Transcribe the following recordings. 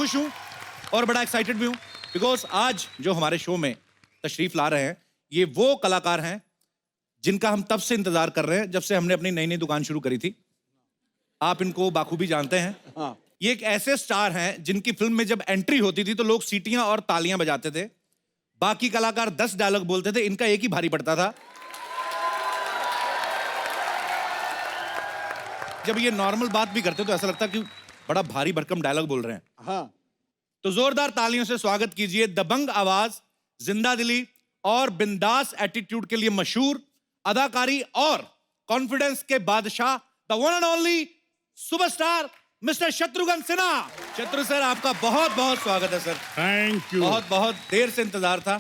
खुश हूं और बड़ा एक्साइटेड भी हूं बिकॉज आज जो हमारे शो में तशरीफ ला रहे हैं ये वो कलाकार हैं जिनका हम तब से इंतजार कर रहे हैं जब से हमने अपनी नई नई दुकान शुरू करी थी। आप इनको बाखूबी जानते हैं। हाँ। ये एक ऐसे स्टार हैं जिनकी फिल्म में जब एंट्री होती थी तो लोग सीटियां और तालियां बजाते थे। बाकी कलाकार 10 डायलॉग बोलते थे, इनका एक ही भारी पड़ता था। जब ये नॉर्मल बात भी करते तो ऐसा लगता कि बड़ा भारी भरकम डायलॉग बोल रहे हैं। हाँ। तो जोरदार तालियों से स्वागत कीजिए दबंग आवाज, जिंदा दिली और बिंदास एटीट्यूड के लिए मशहूर अदाकारी और कॉन्फिडेंस के बादशाह the one and only superstar Mister Shatrughan Sinha. Shatru sir आपका बहुत बहुत स्वागत है सर। Thank you. बहुत बहुत देर से इंतजार था,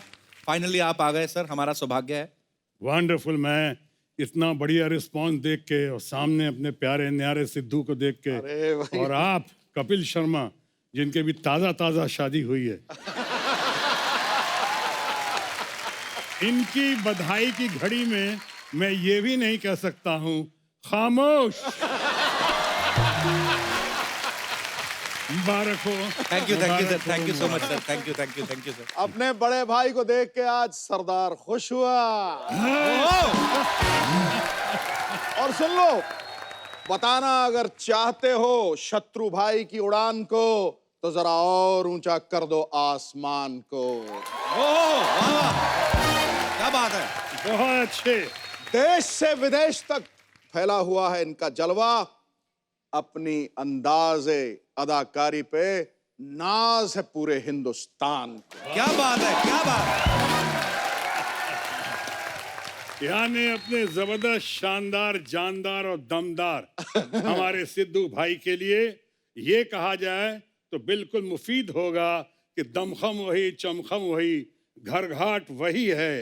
फाइनली आप आ गए सर, हमारा सौभाग्य है। वंडरफुल। मैं इतना बढ़िया रिस्पांस देख के और सामने अपने प्यारे न्यारे सिद्धू को देख के अरे भाई। और आप कपिल शर्मा जिनके भी ताजा ताजा शादी हुई है इनकी बधाई की घड़ी में मैं ये भी नहीं कह सकता हूँ खामोश। मुबारक हो। Thank you sir, thank you so much sir, thank you sir. अपने बड़े भाई को देख के आज सरदार खुश हुआ। और सुन लो, बताना अगर चाहते हो शत्रु भाई की उड़ान को तो जरा और ऊंचा कर दो आसमान को। वाह, क्या बात है। बहुत अच्छे। देश से विदेश तक फैला हुआ है इनका जलवा। अपनी अंदाज़े अदाकारी पे नाज है पूरे हिंदुस्तान को। क्या बात है, क्या बात है। यानी अपने जबरदस्त शानदार जानदार और दमदार हमारे सिद्धू भाई के लिए ये कहा जाए तो बिल्कुल मुफीद होगा कि दमखम वही चमखम वही, घर घाट वही है,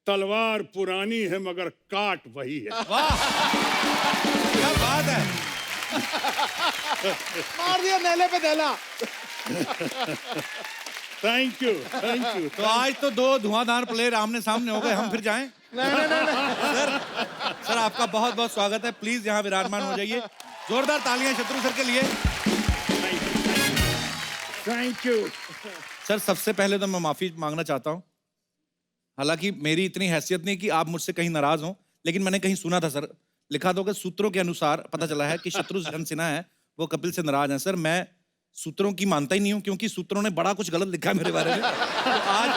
तलवार पुरानी है मगर काट वही है। वाह, क्या बात है। मार दिया नेले पे देला। Thank you, thank you. तो आज तो दो धुआंधार प्लेयर आमने सामने हो गए, हम फिर जाएं? नहीं। सर आपका बहुत बहुत स्वागत है, प्लीज यहाँ विराजमान हो जाइए। जोरदार तालियां शत्रु सर के लिए। Thank you. सर सबसे पहले तो मैं माफी मांगना चाहता हूँ, हालांकि मेरी इतनी हैसियत नहीं कि आप मुझसे कहीं नाराज हों, लेकिन मैंने कहीं सुना था सर, लिखा था कि सूत्रों के अनुसार पता चला है कि शत्रुघ्न सिन्हा है वो कपिल से नाराज हैं। सर मैं सूत्रों की मानता ही नहीं हूँ क्योंकि सूत्रों ने बड़ा कुछ गलत लिखा है मेरे बारे में। तो आज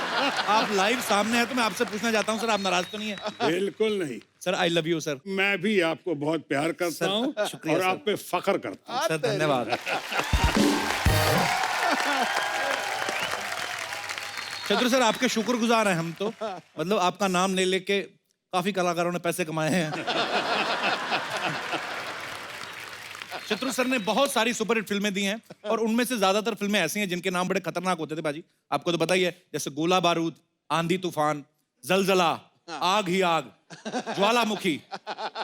आप लाइव सामने हैं तो मैं आपसे पूछना चाहता हूँ सर, आप नाराज तो नहीं है? बिल्कुल नहीं sir I love you sir. मैं भी आपको बहुत प्यार करता हूँ शुक्रिया और सर। आप पे फख्र करता हूँ। सर धन्यवाद। शत्रु सर आपके शुक्रगुजार हैं हम तो, मतलब आपका नाम ले लेके काफी कलाकारों ने पैसे कमाए हैं। शत्रु सर ने बहुत सारी सुपरहिट फिल्में दी हैं और उनमें से ज्यादातर फिल्में ऐसी हैं जिनके नाम बड़े खतरनाक होते थे बाजी, आपको तो पता ही है, जैसे गोला बारूद, आंधी तूफान, जलजला, आग ही आग, ज्वालामुखी।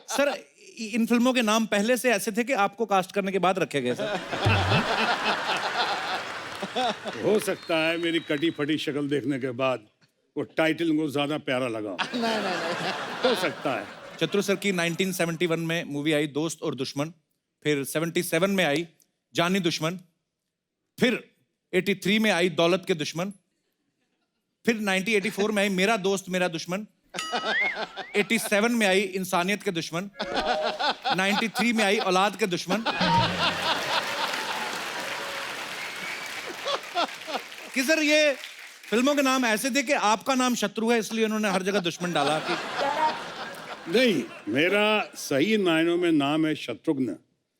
सर इन फिल्मों के नाम पहले से ऐसे थे कि आपको कास्ट करने के बाद रखे गए सर? हो सकता है मेरी कटी फटी शक्ल देखने के बाद वो टाइटल को ज्यादा प्यारा लगा। नहीं। हो सकता है। शत्रु सर की 1971 में मूवी आई दोस्त और दुश्मन, फिर 77 में आई जानी दुश्मन, फिर 83 में आई दौलत के दुश्मन, फिर 1984 में आई मेरा दोस्त मेरा दुश्मन, 87 में आई इंसानियत के दुश्मन, 93 में आई औलाद के दुश्मन। कि सर ये फिल्मों के नाम ऐसे थे कि आपका नाम शत्रु है इसलिए उन्होंने हर जगह दुश्मन डाला कि नहीं, मेरा सही मायनों में नाम है शत्रुघ्न।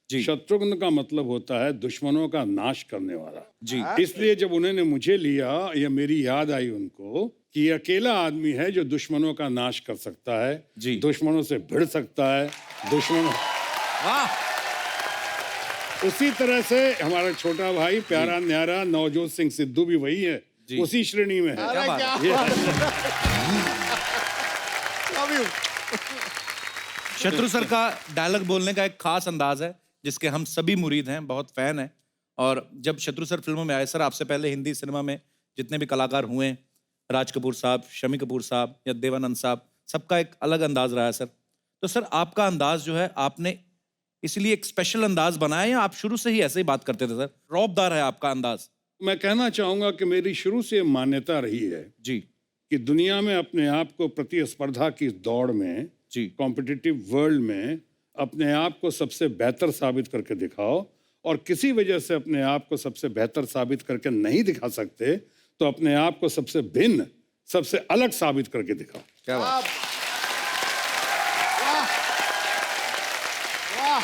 शत्रुघ्न का मतलब होता है दुश्मनों का नाश करने वाला जी। इसलिए जब उन्होंने मुझे लिया या मेरी याद आई उनको कि ये अकेला आदमी है जो दुश्मनों का नाश कर सकता है जी। दुश्मनों से भिड़ सकता है दुश्मनों। वाह। उसी तरह से हमारा छोटा भाई प्यारा न्यारा नवजोत सिंह सिद्धू भी वही है, उसी श्रेणी में है। क्या बात है। शत्रु सर का डायलॉग बोलने का एक खास अंदाज है जिसके हम सभी मुरीद हैं, बहुत फैन हैं। और जब शत्रु सर फिल्मों में आए सर, आपसे पहले हिंदी सिनेमा में जितने भी कलाकार हुए, राज कपूर साहब, शमी कपूर साहब या देवानंद साहब, सबका एक अलग अंदाज रहा है सर। तो सर आपका अंदाज जो है आपने इसलिए एक स्पेशल अंदाज बनाया या आप शुरू से ही ऐसे ही बात करते थे सर? रौबदार है आपका अंदाज। मैं कहना चाहूंगा कि मेरी शुरू से मान्यता रही है जी कि दुनिया में अपने आप को प्रतिस्पर्धा की दौड़ में, जी कॉम्पिटिटिव वर्ल्ड में अपने आप को सबसे बेहतर साबित करके दिखाओ, और किसी वजह से अपने आप को सबसे बेहतर साबित करके नहीं दिखा सकते तो अपने आप को सबसे भिन्न, सबसे अलग साबित करके दिखाओ। क्या बात। वाह वाह।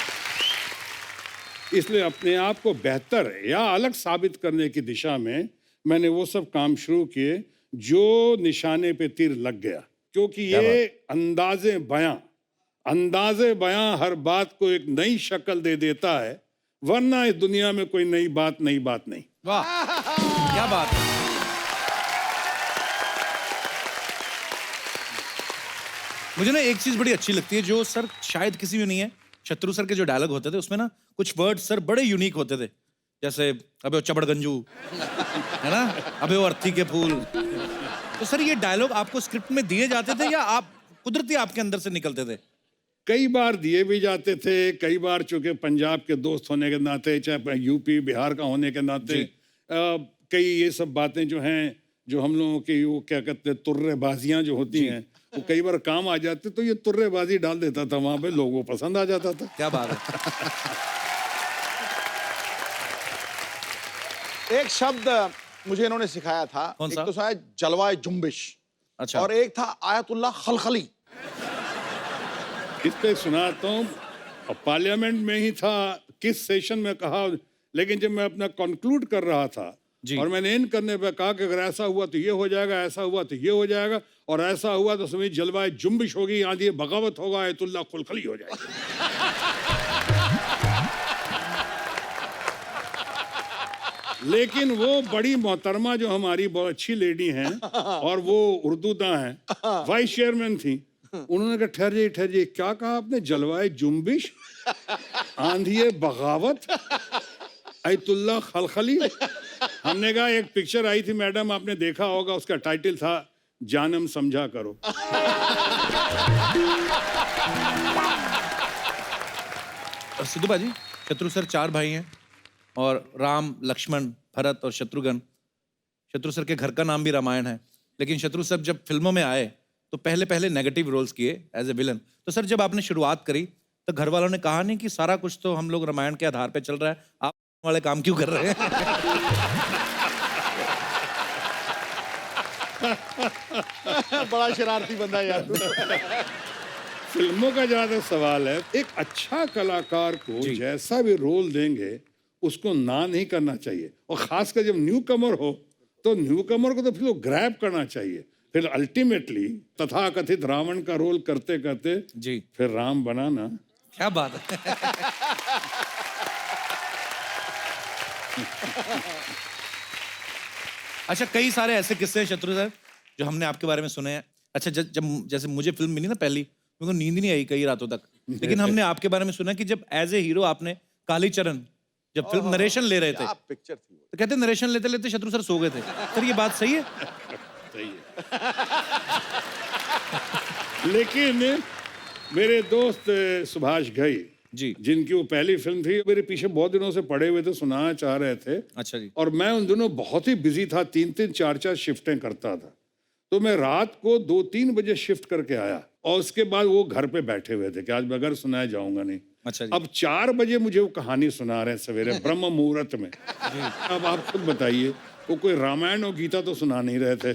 इसलिए अपने आप को बेहतर या अलग साबित करने की दिशा में मैंने वो सब काम शुरू किए जो निशाने पे तीर लग गया, क्योंकि ये अंदाजे बयां हर बात को एक नई शक्ल दे देता है, वरना इस दुनिया में कोई नई बात नहीं। वाह क्या बात है। मुझे ना एक चीज बड़ी अच्छी लगती है जो सर शायद किसी में नहीं है। शत्रु सर के जो डायलॉग होते थे उसमें ना कुछ वर्ड सर बड़े यूनिक होते थे, जैसे अबे वो चबड़गंजू है ना, अबे वो अर्थी के फूल। तो सर ये डायलॉग आपको स्क्रिप्ट में दिए जाते थे या आप कुदरती आपके अंदर से निकलते थे? कई बार दिए भी जाते थे, कई बार चूंकि पंजाब के दोस्त होने के नाते, चाहे यूपी बिहार का होने के नाते, कई ये सब बातें जो हैं, जो हम लोगों की वो क्या कहते हैं तुर्रेबाजियां जो होती हैं, वो कई बार काम आ जाते, तो ये तुर्रेबाजी डाल देता था वहां पे, लोगों को पसंद आ जाता था। क्या बात है। एक शब्द मुझे इन्होंने सिखाया था, कौन सा? एक तो शायद जलवाए जुम्बिश, अच्छा। और एक था आयतुल्लाह खलखली। इस पे सुनाता हूँ, पार्लियामेंट में ही था, किस सेशन में कहा, लेकिन जब मैं अपना कंक्लूड कर रहा था जी। और मैंने इन करने पे कहा कि अगर ऐसा हुआ तो ये हो जाएगा, ऐसा हुआ तो ये हो जाएगा, और ऐसा हुआ तो समझ जलवाए जुम्बिश होगी, आंधी बगावत होगा, आयतुल्लाह खुलखली हो जाएगी। लेकिन वो बड़ी मोहतरमा जो हमारी बहुत अच्छी लेडी हैं और वो उर्दूदा हैं, वाइस चेयरमैन थी, उन्होंने कहा ठहर जाइए, क्या कहा आपने? जलवाए जुम्बिश, आंधिए बगावत, आयतुल्लाह खलखली। हमने कहा एक पिक्चर आई थी मैडम, आपने देखा होगा, उसका टाइटल था जानम समझा करो। और सिद्धू बाजी, शत्रु सर 4 भाई हैं और राम, लक्ष्मण, भरत और शत्रुघ्न। शत्रु सर के घर का नाम भी रामायण है, लेकिन शत्रु सर जब फिल्मों में आए तो पहले नेगेटिव रोल्स किए एज ए विलन। तो सर जब आपने शुरुआत करी तो घर वालों ने कहा नहीं कि सारा कुछ तो हम लोग रामायण के आधार पे चल रहा है, आप वाले काम क्यों कर रहे हैं? बड़ा शरारती बंदा यार तू। फिल्मों का जहाँ तक सवाल है, एक अच्छा कलाकार को जैसा भी रोल देंगे उसको ना नहीं करना चाहिए, और खासकर जब न्यू कमर हो तो न्यू कमर को तो फिर ग्रैब करना चाहिए। फिर अल्टीमेटली तथाकथित रावण का रोल करते करते जी फिर राम बनाना। क्या बात है। अच्छा, कई सारे ऐसे किस्से हैं शत्रु सर जो हमने आपके बारे में सुने हैं। अच्छा, जब जैसे मुझे फिल्म मिली ना पहली, मेरे को नींद ही नहीं आई कई रातों तक, लेकिन हमने आपके बारे में सुना कि जब एज ए हीरो आपने कालीचरण जब फिल्म नरेशन ले रहे थे, क्या पिक्चर थी वो। तो कहते नरेशन लेते लेते शत्रु सर सो गए थे। सर ये बात सही है? सही है। लेकिन मेरे दोस्त सुभाष घई जी जिनकी वो पहली फिल्म थी, मेरे पीछे बहुत दिनों से पड़े हुए थे, सुनाना चाह रहे थे। अच्छा जी। और मैं उन दिनों बहुत ही बिजी था, 3-3 4-4 शिफ्टें करता था, तो मैं रात को 2-3 बजे शिफ्ट करके आया, और उसके बाद वो घर पे बैठे हुए थे कि आज बगैर सुनाए जाऊंगा नहीं। अच्छा जी। अब 4 बजे मुझे वो कहानी सुना रहे हैं सवेरे ब्रह्म मुहूर्त में। अब आप खुद बताइए, वो कोई रामायण और गीता तो सुना नहीं रहे थे,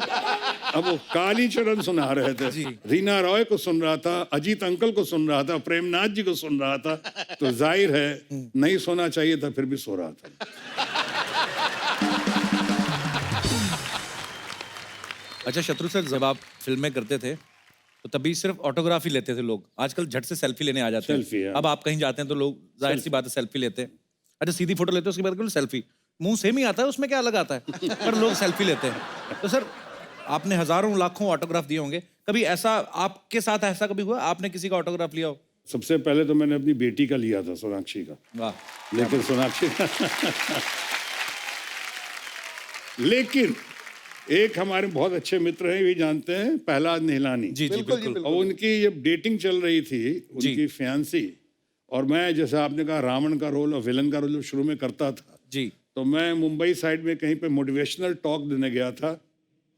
अब वो कालीचरण सुना रहे थे। रीना रॉय को सुन रहा था, अजीत अंकल को सुन रहा था, प्रेमनाथ जी को सुन रहा था, तो जाहिर है नहीं सोना चाहिए था, फिर भी सो रहा था। अच्छा शत्रु सर, जब आप फिल्में करते थे तो तभी सिर्फ ऑटोग्राफ ही लेते थे लोग, आजकल झट से सेल्फी लेने आ जाते सेल्फी, हैं। हाँ। अब आप कहीं जाते हैं तो लोग जाहिर सी बात है सेल्फी लेते हैं। अच्छा, सीधी फोटो लेते हैं उसके बाद केवल सेल्फी, मुंह सेम ही आता है, उसमें क्या अलग आता है, पर लोग सेल्फी लेते हैं। तो सर आपने हजारों लाखों ऑटोग्राफ दिए होंगे, कभी ऐसा आपके साथ ऐसा कभी हुआ आपने किसी का ऑटोग्राफ लिया हो? सबसे पहले तो मैंने अपनी बेटी का लिया था, सोनाक्षी का। वाह। लेकिन सोनाक्षी लेकिन एक हमारे बहुत अच्छे मित्र हैं, ये जानते हैं, प्रहलाद निहलानी। जी जी बिल्कुल जी, बिल्कुल। और उनकी जब डेटिंग चल रही थी, उनकी फियांसी, और मैं जैसे आपने कहा रावण का रोल और विलन का रोल शुरू में करता था, जी तो मैं मुंबई साइड में कहीं पे मोटिवेशनल टॉक देने गया था।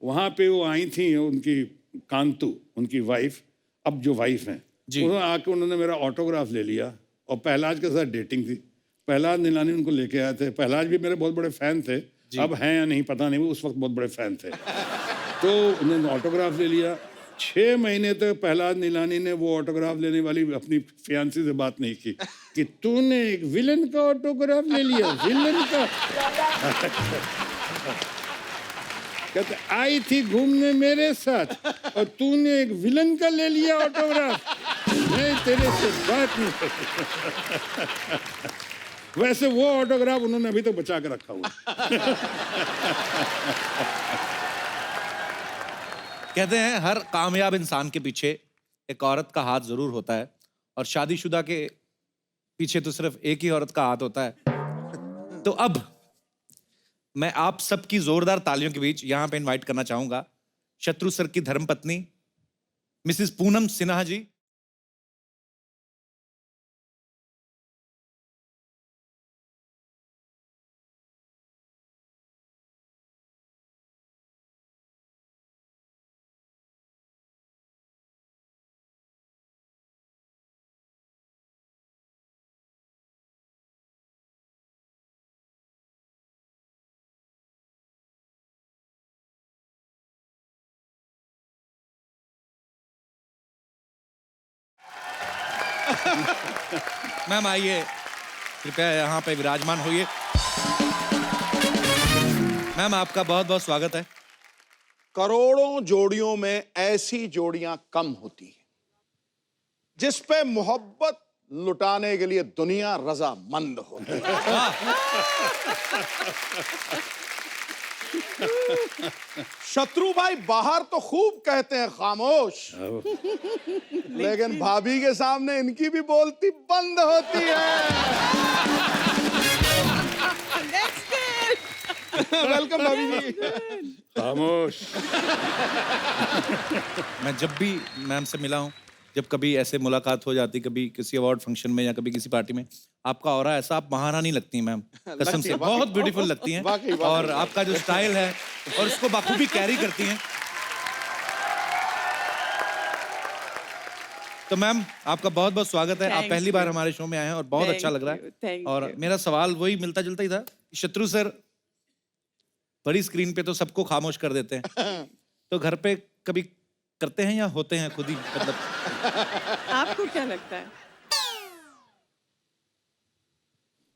वहाँ पे वो आई थी, उनकी कांतु, उनकी वाइफ, अब जो वाइफ हैं, जी। उन्होंने आके उन्होंने मेरा ऑटोग्राफ ले लिया और पहलाज के साथ डेटिंग थी। पहलाज नीलानी उनको लेके आए थे। पहलाज भी मेरे बहुत बड़े फैन थे, अब हैं या नहीं पता नहीं, वो उस वक्त बहुत बड़े फैन थे। तो उन्होंने ऑटोग्राफ ले लिया। 6 महीने तक पहलाज नीलानी ने वो ऑटोग्राफ लेने वाली अपनी फियांसी से बात नहीं की कि तूने एक विलन का ऑटोग्राफ ले लिया, विलन का। कहते आई थी घूमने मेरे साथ और तूने एक विलन का ले लिया ऑटोग्राफ, मैं तेरे से बात नहीं करती। वैसे वो ऑटोग्राफ उन्होंने अभी तक बचा के रखा हुआ। कहते हैं हर कामयाब इंसान के पीछे एक औरत का हाथ जरूर होता है, और शादीशुदा के पीछे तो सिर्फ एक ही औरत का हाथ होता है। तो अब मैं आप सबकी जोरदार तालियों के बीच यहां पे इनवाइट करना चाहूंगा शत्रु सर की धर्मपत्नी मिसेस पूनम सिन्हा जी। मैम आइए, कृपया यहाँ पे विराजमान होइए। मैम आपका बहुत बहुत स्वागत है। करोड़ों जोड़ियों में ऐसी जोड़ियां कम होती हैं जिस पे मोहब्बत लुटाने के लिए दुनिया रजामंद होती है। शत्रु भाई बाहर तो खूब कहते हैं खामोश, लेकिन भाभी के सामने इनकी भी बोलती बंद होती है। वेलकम भाभी जी। खामोश। मैं जब भी मैम से मिला हूँ, जब कभी ऐसे मुलाकात हो जाती, कभी किसी अवार्ड फंक्शन में या कभी किसी पार्टी में, आपका ऑरा ऐसा, आप महारानी लगती हैं मैम, कसम से बहुत ब्यूटीफुल लगती हैं। और आपका जो स्टाइल है और उसको बाखूबी कैरी करती हैं। तो मैम आपका बहुत बहुत स्वागत है। आप पहली बार हमारे शो में आए हैं और बहुत अच्छा लग रहा है। और मेरा सवाल वही मिलता जुलता ही था, शत्रु सर बड़ी स्क्रीन पे तो सबको खामोश कर देते हैं, तो घर पे कभी करते हैं या होते हैं खुद ही, मतलब आपको क्या लगता है?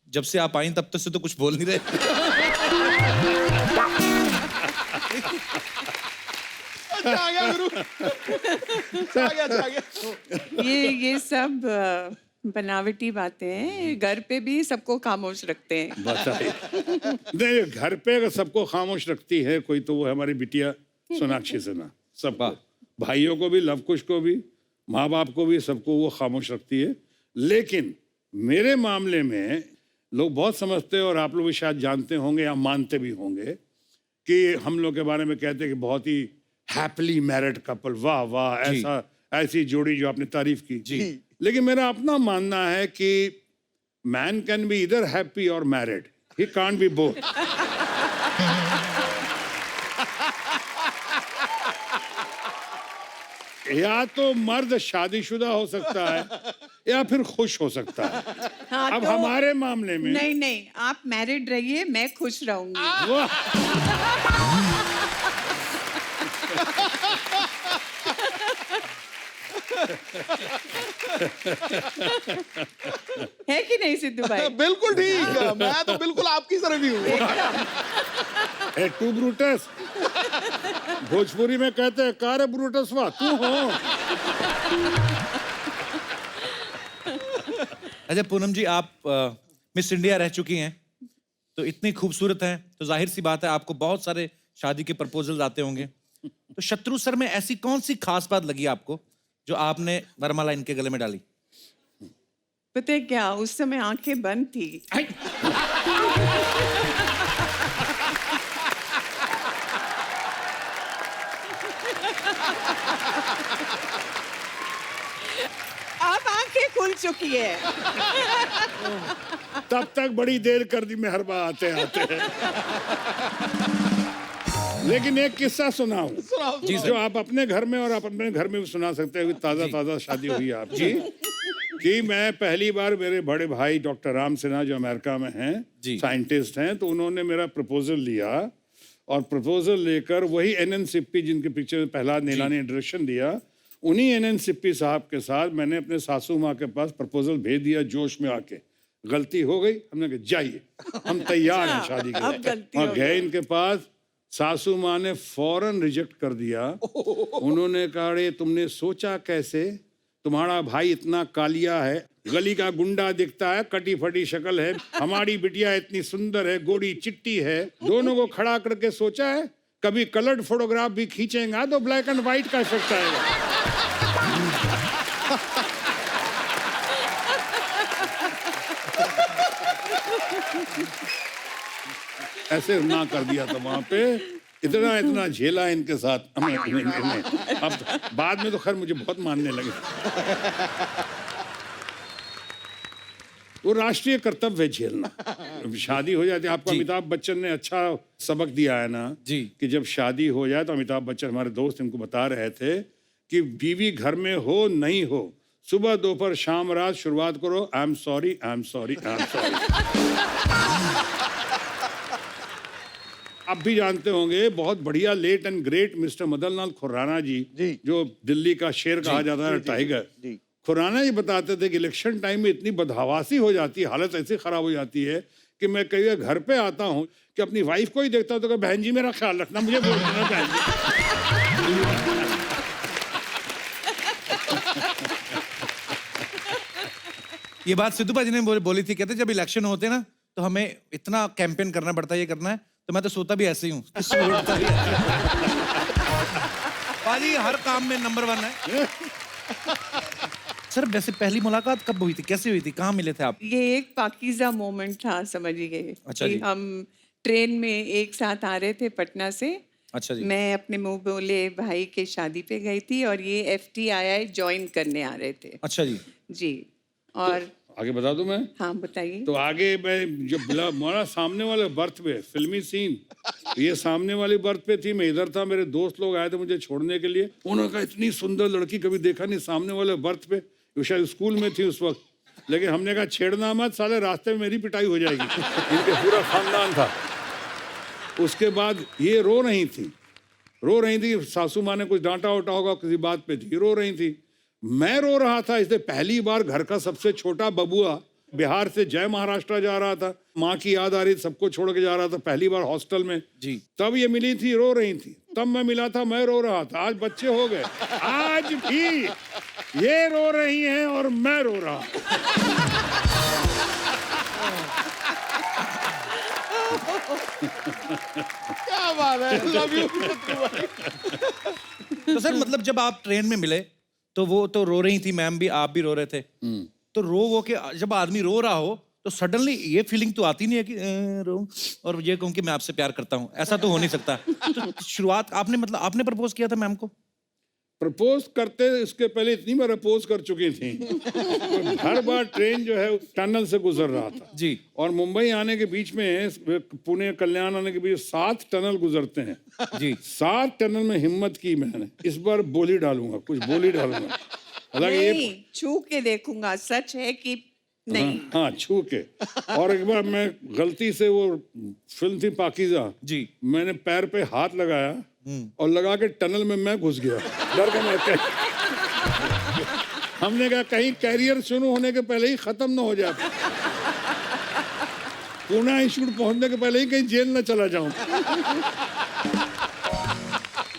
जब से आप आई तब तक से तो कुछ बोल नहीं रहे। अच्छा आ गया गुरु। अच्छा आ गया। ये सब बनावटी बातें हैं। घर पे भी सबको खामोश रखते हैं। बताइए। नहीं, घर पे अगर सबको खामोश रखती है कोई, तो वो है हमारी बिटिया सोनाक्षी सिन्हा। सबको, भाइयों को भी, लवकुश को भी, माँ बाप को भी, सबको वो खामोश रखती है। लेकिन मेरे मामले में लोग बहुत समझते हैं, और आप लोग भी शायद जानते होंगे या मानते भी होंगे, कि हम लोग के बारे में कहते हैं कि बहुत ही हैप्पीली मैरिड कपल, वाह वाह, ऐसा ऐसी जोड़ी जो आपने तारीफ की जी। लेकिन मेरा अपना मानना है कि मैन कैन बी इधर हैप्पी और married, he can't be both. या तो मर्द शादीशुदा हो सकता है या फिर खुश हो सकता है। हाँ, अब तो हमारे मामले में नहीं नहीं, आप मैरिड रहिए, मैं खुश रहूंगी। वाह, है कि नहीं सिद्धू भाई? बिल्कुल ठीक है, मैं तो बिल्कुल आपकी तरफ ही हूँ। ए टू ब्रूटस, भोजपुरी में कहते हैं कार ब्रूटस, वाह तू हो। अच्छा पूनम जी, आप मिस इंडिया रह चुकी हैं, तो इतनी खूबसूरत हैं, तो जाहिर सी बात है आपको बहुत सारे शादी के प्रपोजल आते होंगे। तो शत्रु सर में ऐसी कौन सी खास बात लगी आपको जो आपने वरमाला इनके गले में डाली? पता है क्या, उस समय आंखें बंद थी। अब आंखें खुल चुकी है। तब तक बड़ी देर कर दी मेहरबा आते आते। लेकिन एक किस्सा सुनाऊं जी जो आप अपने घर में और आप अपने घर में भी सुना सकते हो। ताजा ताजा शादी हुई है आपकी कि मैं पहली बार, मेरे बड़े भाई डॉक्टर राम सिन्हा जो अमेरिका में हैं, जी। साइंटिस्ट हैं, तो उन्होंने मेरा प्रपोजल लिया और प्रपोजल लेकर वही एन सिप्पी जिनके पिक्चर में प्रहलाद नीला ने डायरेक्शन दिया, उन्हीं एन सिप्पी साहब के साथ मैंने अपने सासू माँ के पास प्रपोजल भेज दिया जोश में आके। गलती हो गई, हमने कहा जाइए हम तैयार हैं शादी के अब लिए। गलती और हो गए इनके पास, सासू माँ ने फौरन रिजेक्ट कर दिया। उन्होंने कहा अरे तुमने सोचा कैसे, तुम्हारा भाई इतना कालिया है, गली का गुंडा दिखता है, कटी फटी शक्ल है, हमारी बिटिया इतनी सुंदर है, गोरी चिट्टी है, दोनों को खड़ा करके सोचा है कभी कलर्ड फोटोग्राफ भी खींचेगा तो ब्लैक एंड व्हाइट का इफेक्ट आएगा। ऐसे ना कर दिया था वहां पे, इतना इतना झेला इनके साथ अब बाद में तो खैर मुझे बहुत मानने लगे। वो राष्ट्रीय कर्तव्य है झेलना। शादी हो जाती है, आपको अमिताभ बच्चन ने अच्छा सबक दिया है ना जी। कि जब शादी हो जाए तो अमिताभ बच्चन हमारे दोस्त इनको बता रहे थे कि बीवी घर में हो नहीं हो, सुबह दोपहर शाम रात शुरुआत करो I am sorry I am sorry I am sorry. आप भी जानते होंगे बहुत बढ़िया late and great mister Madan Lal Khurana ji, जो दिल्ली का शेर कहा जाता है, टाइगर। खुराना जी बताते थे कि इलेक्शन टाइम में इतनी बदहवासी हो जाती है, हालत ऐसी खराब हो जाती है कि मैं कई बार घर पे आता हूँ कि अपनी वाइफ को ही देखता हूँ तो कहता, बहन जी मेरा ख्याल रखना, मुझे वोट देना बहन जी। ये बात सिद्धू भाजी ने बोली थी, कहते जब इलेक्शन होते हैं ना तो हमें इतना कैंपेन करना पड़ता है, ये करना है, तो मैं तो सोता भी ऐसे ही हूँ। भाजी हर काम में नंबर 1 है। सर वैसे पहली मुलाकात कब हुई थी, कैसे हुई थी, कहाँ मिले थे आप? ये एक पाकीज़ा मोमेंट था, समझिए। अच्छा कि जी। हम ट्रेन में एक साथ आ रहे थे पटना से। अच्छा जी। मैं अपने मुंह बोले भाई के शादी पे गई थी और ये FTII ज्वाइन करने आ रहे थे। अच्छा जी। जी। और आगे बता दूं मैं? हाँ बताइए। तो आगे मैं जब हमारा सामने वाले बर्थ पे फिल्मी सीन, ये सामने वाली बर्थ पे थी, मैं इधर था, मेरे दोस्त लोग आए थे मुझे छोड़ने के लिए। उन्होंने कहा इतनी सुंदर लड़की कभी देखा नहीं सामने वाले बर्थ पे, वो शायद स्कूल में थी उस वक्त। लेकिन हमने कहा छेड़ना मत, साले रास्ते में मेरी पिटाई हो जाएगी। इनके पूरा खानदान था। उसके बाद ये रो रही थी, सासू माँ ने कुछ डांटा वाटा होगा किसी बात पे थी, रो रही थी, मैं रो रहा था। इसलिए पहली बार घर का सबसे छोटा बबुआ बिहार से जय महाराष्ट्र जा रहा था, माँ की याद आ रही, सबको छोड़ के जा रहा था, पहली बार हॉस्टल में जी। तब ये मिली थी, रो रही थी, तब मैं मिला था, मैं रो रहा था। आज बच्चे हो गए, आज भी ये रो रही हैं और मैं रो रहा हूं। क्या बात है, लव यू। तो सर मतलब जब आप ट्रेन में मिले तो वो तो रो रही थी, मैम भी, आप भी रो रहे थे, तो रो वो के जब आदमी रो रहा हो तो सडनली ये फीलिंग तो आती नहीं है कि रो और ये कहूँ कि मैं आपसे प्यार करता हूँ, ऐसा तो हो नहीं सकता। तो शुरुआत आपने मतलब आपने प्रपोज किया था मैम को? प्रपोज करते इसके पहले इतनी बार अपोज कर चुकी थी। तो हर बार ट्रेन जो है टनल से गुजर रहा था जी। और मुंबई आने के बीच में, पुणे कल्याण आने के बीच 7 टनल गुजरते हैं जी। 7 टनल में हिम्मत की मैंने, इस बार बोली डालूंगा, कुछ बोली डालूंगा। हालांकि नहीं, छू के देखूंगा सच है कि नहीं। हाँ छू के। और एक बार मैं गलती से, वो फिल्म थी पाकीज़ा जी। मैंने पैर पे हाथ लगाया और लगा के टनल में मैं घुस गया, डर के मैं हमने कहा कहीं कैरियर शुरू होने के पहले ही खत्म ना हो जाए, पुणे इंस्टीट्यूट पहुंचने के पहले ही कहीं जेल न चला जाऊं।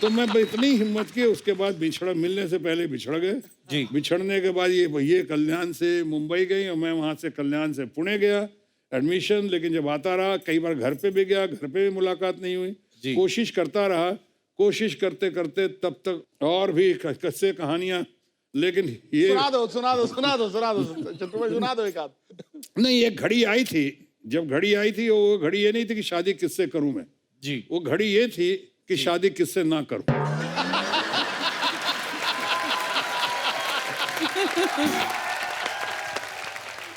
तो मैं इतनी हिम्मत की, उसके बाद बिछड़ा, मिलने से पहले बिछड़ गए जी। बिछड़ने के बाद ये कल्याण से मुंबई गई और मैं वहां से कल्याण से पुणे गया एडमिशन। लेकिन जब आता रहा, कई बार घर पे भी गया, घर पे भी मुलाकात नहीं हुई, कोशिश करता रहा, कोशिश करते करते तब तक और भी किस्से कहानियां, लेकिन ये सुना दो चतुर भाई, सुना दो एक आध। नहीं, एक घड़ी आई थी, जब घड़ी आई थी वो घड़ी ये नहीं थी कि शादी किससे करूं मैं जी। वो घड़ी ये थी कि शादी किससे ना करूं।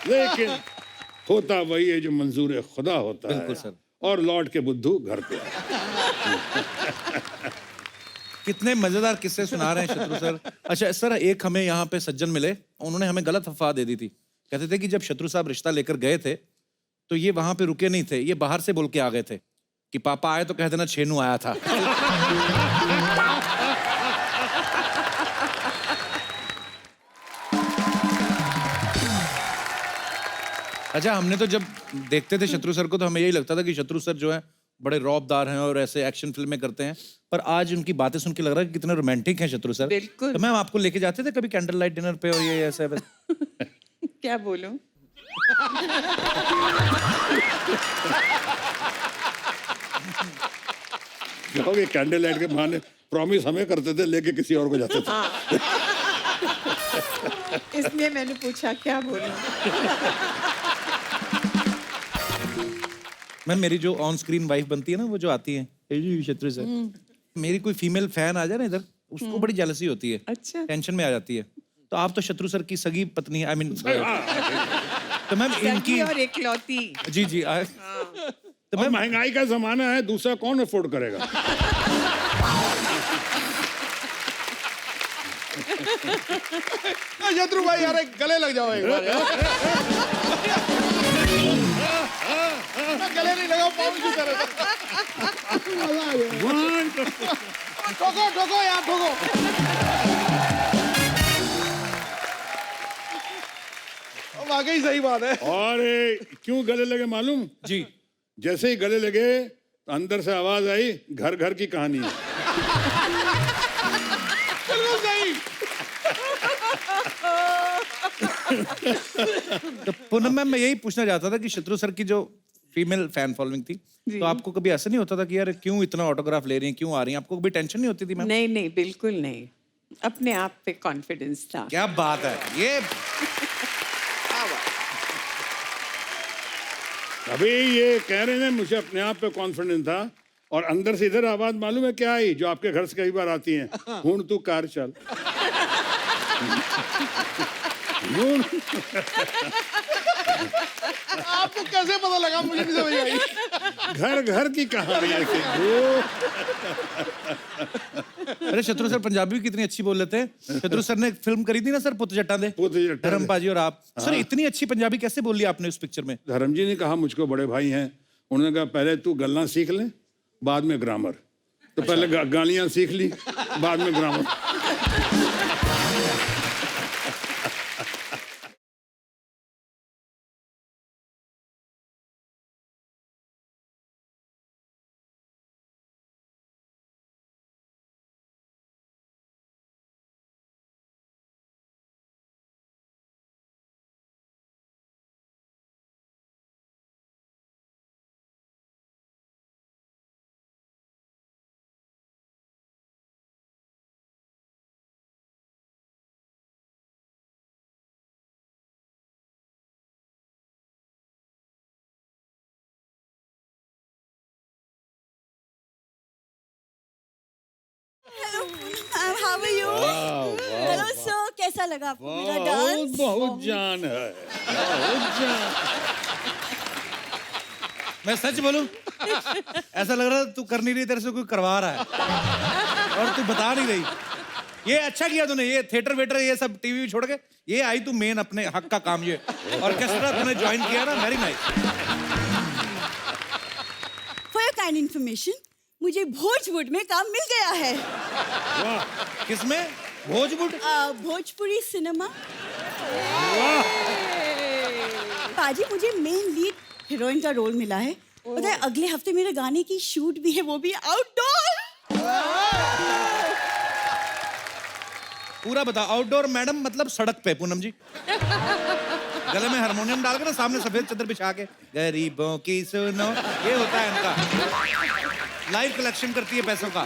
लेकिन होता वही है जो मंजूर खुदा होता है। बिल्कुल सर। और लौट के बुद्धू घर पे आए। कितने मजेदार किस्से सुना रहे हैं शत्रु सर। अच्छा सर, एक हमें यहाँ पे सज्जन मिले, उन्होंने हमें गलत अफवाह दे दी थी। कहते थे कि जब शत्रु साहब रिश्ता लेकर गए थे तो ये वहां पे रुके नहीं थे, ये बाहर से बोल के आ गए थे कि पापा आए तो कह देना छेनू आया था। अच्छा, हमने तो जब देखते थे शत्रु सर को तो हमें यही लगता था कि शत्रु सर जो है बड़े रौबदार हैं और ऐसे एक्शन फिल्में करते हैं, पर आज उनकी बातें सुन के लग रहा है कि कितने रोमांटिक हैं शत्रु सर। बिल्कुल। तो मैम आपको लेके जाते थे कभी कैंडल लाइट डिनर पे और ये ऐसे क्या बोलूं? कहोगे कैंडल लाइट के बहाने प्रॉमिस हमें करते थे, लेके किसी और को जाते थे। इसलिए मैंने पूछा क्या बोलूं। मैम मेरी जो ऑन स्क्रीन वाइफ बनती है ना, वो जो आती है शत्रु सर, मेरी कोई फीमेल फैन आ जाए ना इधर, उसको बड़ी जेलसी होती है, अच्छा। टेंशन में आ जाती है। तो आप तो शत्रु सर की सगी पत्नी है, आई मीन तो मैम इनकी सगी और इकलौती। जी जी तो महंगाई का जमाना है, दूसरा कौन अफोर्ड करेगा? शत्रु भाई यार एक गले लग जाओ एक बार यार। मैं गले नहीं लगा पाऊँ की तरह। ठोको ठोको यार ठोको। वाकई सही बात है। और क्यों गले लगे मालूम? जी। जैसे ही गले लगे तो अंदर से आवाज आई, घर घर की कहानी है। बिल्कुल सही। तो पूनम मैम मैं यही पूछना चाहता था कि शत्रु सर की जो फीमेल फैन फॉलोइंग थी, तो आपको कभी ऐसा नहीं होता था कि यार क्यों इतना ऑटोग्राफ ले रही हैं, क्यों आ रही हैं? आपको कभी टेंशन नहीं होती थी मैम? नहीं नहीं, बिल्कुल नहीं। अपने आप पे कॉन्फिडेंस था। क्या बात है ये। अभी ये कह रहे हैं मुझे अपने आप पे कॉन्फिडेंस था, और अंदर से इधर आवाज मालूम है क्या आई, जो आपके घर से कई बार आती है, हूं तू कार चल। आपको कैसे पता लगा? मुझे नहीं समझ आई। घर घर की कहानी है। अरे शत्रु सर पंजाबी कितनी अच्छी बोल लेते हैं। शत्रु सर ने एक फिल्म करी थी ना सर, पुत जट्टा दे, धर्म पाजी और आप। सर इतनी अच्छी पंजाबी कैसे बोल ली आपने उस पिक्चर में? धर्म जी ने कहा, मुझको बड़े भाई हैं, उन्होंने कहा पहले तू गल्ला सीख ले, बाद में ग्रामर। तो पहले गालियां सीख ली, बाद में grammar. How are you? Hello sir, कैसा लगा आपको मेरा डांस? बहुत जान है, बहुत जान। मैं सच बोलूं, ऐसा लग रहा है तू कर नहीं रही, तेरे से कोई करवा रहा है और तू बता नहीं रही। ये अच्छा किया तूने, ये थिएटर वेटर ये सब टीवी छोड़ के ये आई तू मेन अपने हक का काम, ये ऑर्केस्ट्रा तूने ज्वाइन किया ना, very nice. For your kind information, मुझे भोजपुर में काम मिल गया है। किसमें? भोजपुर? भोजपुरी सिनेमा। पाजी मुझे मेन लीड हीरोइन का रोल मिला है। पता है अगले हफ्ते मेरे गाने की शूट भी है, वो भी आउटडोर। पूरा बता। आउटडोर मैडम मतलब सड़क पे पूनम जी, गले में हारमोनियम डाल के ना, सामने सफेद चादर बिछा के गरीबों की सुनो, ये होता है इनका। लाइव कलेक्शन करती है पैसों का।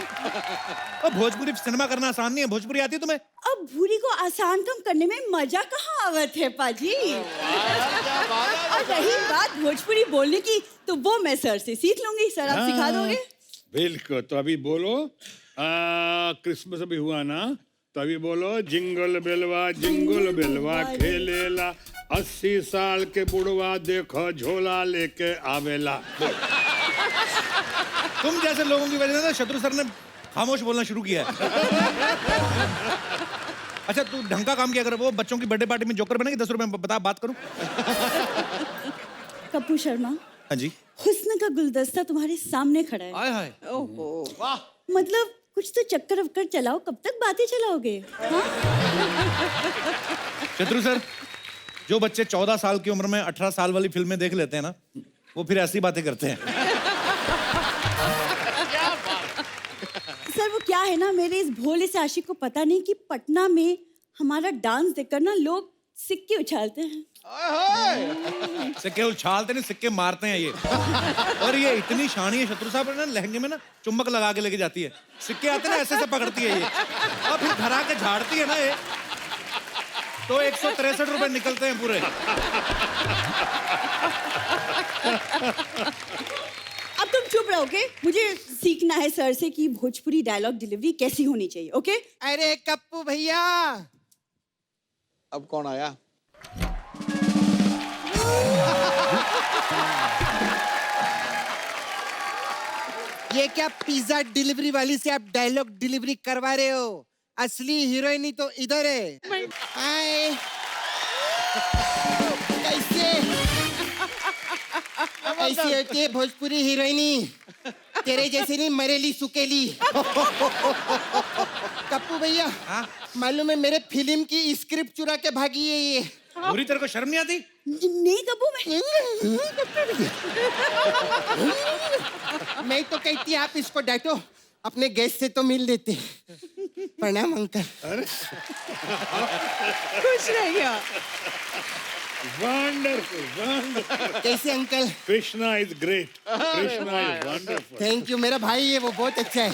और भोजपुरी सिनेमा करना आसान नहीं है। भोजपुरी आती है तुम्हें? अब भूरी को आसान कम करने में मजा कहाँ आवत है पाजी। और रही बात भोजपुरी बोलने की, तो वो मैं सर से सीख लूंगी। सर आप सिखा दोगे? बिल्कुल। तो अभी बोलो, क्रिसमस अभी हुआ ना, तभी बोलो जिंगल बेलवा खेलेला 80 साल के बुढ़वा देखो झोला लेके आवेला। तुम जैसे लोगों की वजह से ना शत्रु सर ने खामोश बोलना शुरू किया है। अच्छा तू ढंग का काम किया कर, वो बच्चों की बर्थडे पार्टी में जोकर बनेगी 10 रुपए में, बता बात करूं। कपूर शर्मा, हाँ जी। हुस्न का गुलदस्ता तुम्हारे सामने खड़ा है। आय हाय। ओहो, मतलब कुछ तो चक्कर वक्कर चलाओ, कब तक बातें चलाओगे? हाँ? शत्रु सर, जो बच्चे 14 साल की उम्र में 18 साल वाली फिल्में देख लेते हैं ना, वो फिर ऐसी बातें करते हैं। सर वो क्या है ना, मेरे इस भोले से आशिक को पता नहीं कि पटना में हमारा डांस देखकर ना लोग सिक्के उछालते हैं। सिक्के उछालते नहीं, सिक्के मारते हैं ये। और ये इतनी शानी है शत्रु साहब, ना लहंगे में ना चुम्बक लगा के लेके जाती है, सिक्के आते हैं ना ऐसे से पकड़ती है ये, और फिर घर आके झाड़ती है ना ये, तो 163 रुपए निकलते हैं पूरे। अब तुम चुप रहोगे, मुझे सीखना है सर से कि भोजपुरी डायलॉग डिलीवरी कैसी होनी चाहिए। ओके? अरे कप्पू भैया, अब कौन आया? ये क्या पिज्जा डिलीवरी वाली से आप डायलॉग डिलीवरी करवा रहे हो? असली हीरोइनी तो इधर है। हाय, कैसे ऐसी होती है भोजपुरी हीरोइनी, तेरे जैसे नहीं मरेली सुकेली। कप्पू भैया, मालूम है मेरे फिल्म की स्क्रिप्ट चुरा के भागी है ये। पूरी तेरे को शर्म नहीं आती? नहीं कपूर, मैं तो कहती आप इसको डांटो, अपने गेस्ट से तो मिल लेते। प्रणाम अंकल। खुश रहिए। वंडरफुल। कैसे uncle? Krishna is great, Krishna is wonderful. Thank you, मेरा भाई है वो बहुत अच्छा है।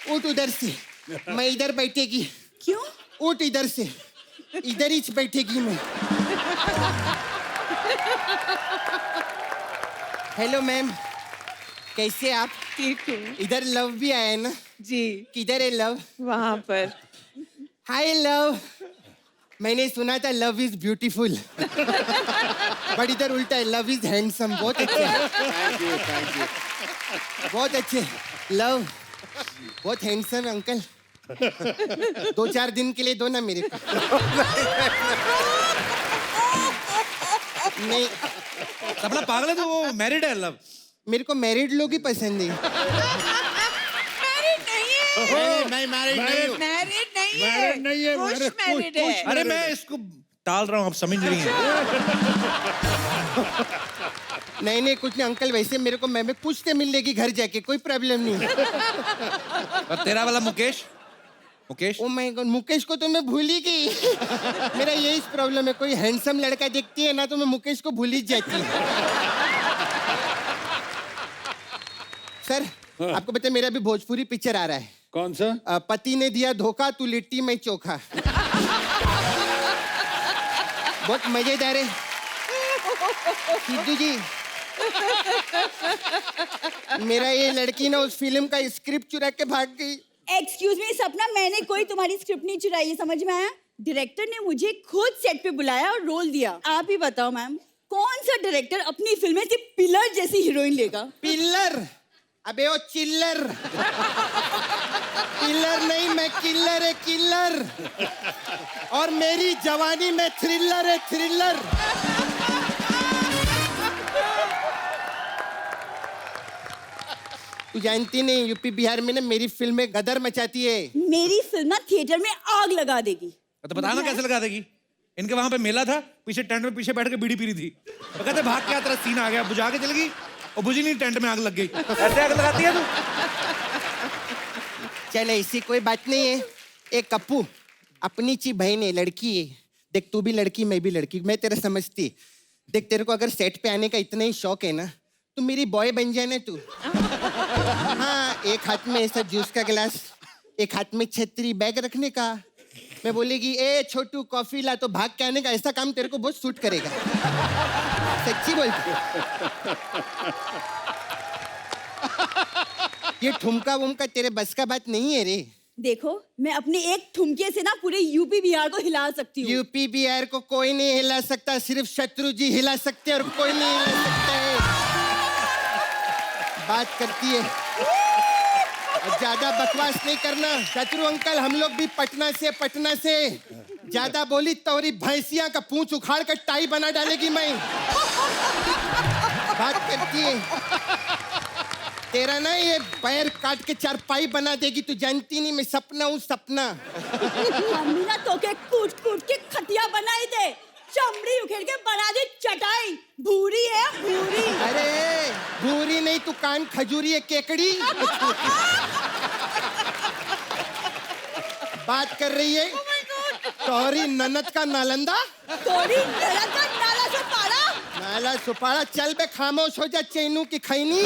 उठ उधर से, मैं इधर बैठेगी। क्यों? उठ इधर से, इधर ही बैठेगी मैं। हेलो मैम, कैसे आप? ठीक है इधर लव भी आया है ना? जी, किधर है लव? वहाँ पर। हाय लव, मैंने सुना था लव इज ब्यूटीफुल, बट इधर उल्टा है, लव इज हैंडसम। बहुत अच्छे, थैंक यू, थैंक यू। बहुत अच्छे। लव बहुत हैंडसम है अंकल, 2-4 दिन के लिए दो ना मेरे को। नहीं, सपना पागल है तो वो मैरिड है लव। मेरे को मैरिड लोग ही पसंद है। मैरिड नहीं है, मैं मैरिड नहीं हूँ। मैरिड नहीं है, मैरिड नहीं है, खुश मैरिड, मैरिड है। अरे मैं इसको टाल रहा हूँ, आप समझ रही हैं। नहीं नहीं कुछ नहीं अंकल, वैसे मेरे को मैं पूछते मिल लेगी घर जाके, कोई प्रॉब्लम नहीं। और तेरा वाला Mukesh, Mukesh oh my God, Mukesh को तो मैं भूल ही गई। मेरा यही प्रॉब्लम है, कोई हैंडसम लड़का देखती है ना तो मैं मुकेश को भूल ही जाती हूँ। सर, आपको पता है मेरा भी भोजपुरी पिक्चर आ रहा है। कौन सा? पति ने दिया धोखा, तू लिट्टी मैं चोखा। बहुत मजेदार है। सिद्धू जी, मेरा ये लड़की ना उस फिल्म का स्क्रिप्ट चुरा के भाग गई। एक्सक्यूज मी सपना, मैंने कोई तुम्हारी स्क्रिप्ट नहीं चुराई है, समझ में आया? डायरेक्टर ने मुझे खुद सेट पे बुलाया और रोल दिया। आप ही बताओ मैम, कौन सा डायरेक्टर अपनी फिल्म में सिर्फ पिलर जैसी हीरोइन लेगा? पिल्लर? अबे वो चिल्लर। पिल्लर नहीं, मैं किल्लर है, किल्लर। और मेरी जवानी में थ्रिलर है, थ्रिलर। तू जानती नहीं, यूपी बिहार में ना मेरी फिल्में गदर मचाती है। मेरी फिल्म ना थिएटर में आग लगा देगी। तो बताना कैसे लगा देगी? इनके वहां पे मेला था, पीछे टेंट में पीछे बैठ के बीड़ी पी रही थी, तो कहते भाग क्या तेरा सीन आ गया, बुझा के चल गई और बुझी नहीं, टेंट में आग लग गई। ऐसे आग लगाती है तू? चल ऐसी कोई बात नहीं है। एक कप्पू, अपनी ची बहन है, लड़की है। देख तू भी लड़की, मैं भी लड़की, मैं तेरा समझती। देख तेरे को अगर सेट पे आने का इतना ही शौक है ना, तो मेरी बॉय बन जाए ना तू। हाँ, एक हाथ में ऐसा जूस का गिलास, एक हाथ में छतरी, बैग रखने का। मैं बोलेगी ए छोटू कॉफी ला, तो भाग के आने का। ऐसा काम तेरे को बहुत सूट करेगा। सच्ची बोलती। ये ठुमका वुमका तेरे बस का बात नहीं है रे। देखो मैं अपने एक ठुमके से ना पूरे यूपी बिहार को हिला सकती हूँ। यूपी बिहार को कोई नहीं हिला सकता, सिर्फ शत्रु जी हिला सकते हैं और कोई नहीं हिला सकता है। बात करती है और ज्यादा बकवास नहीं करना। शत्रु अंकल, हम लोग भी पटना से ज्यादा बोली तोरी भैंसिया का पूंछ उखाड़ कर टाई बना डालेगी मैं। बात करती है तेरा ना ये पैर काट के चारपाई बना देगी, तू जानती नहीं मैं सपना हूँ सपना। हम भी ना तो के कूट कूट के खटिया बनाई दे, चमड़ी उखेड़ के बना दे चटाई। भूरी है भूरी। अरे भूरी नहीं, तू कान खजूरी है केकड़ी। बात कर रही है तोरी ननद का नालंदा, तोरी ननद का नाला सुपारा। नाला सुपारा। चल बे खामोश हो जा चैनू की खैनी।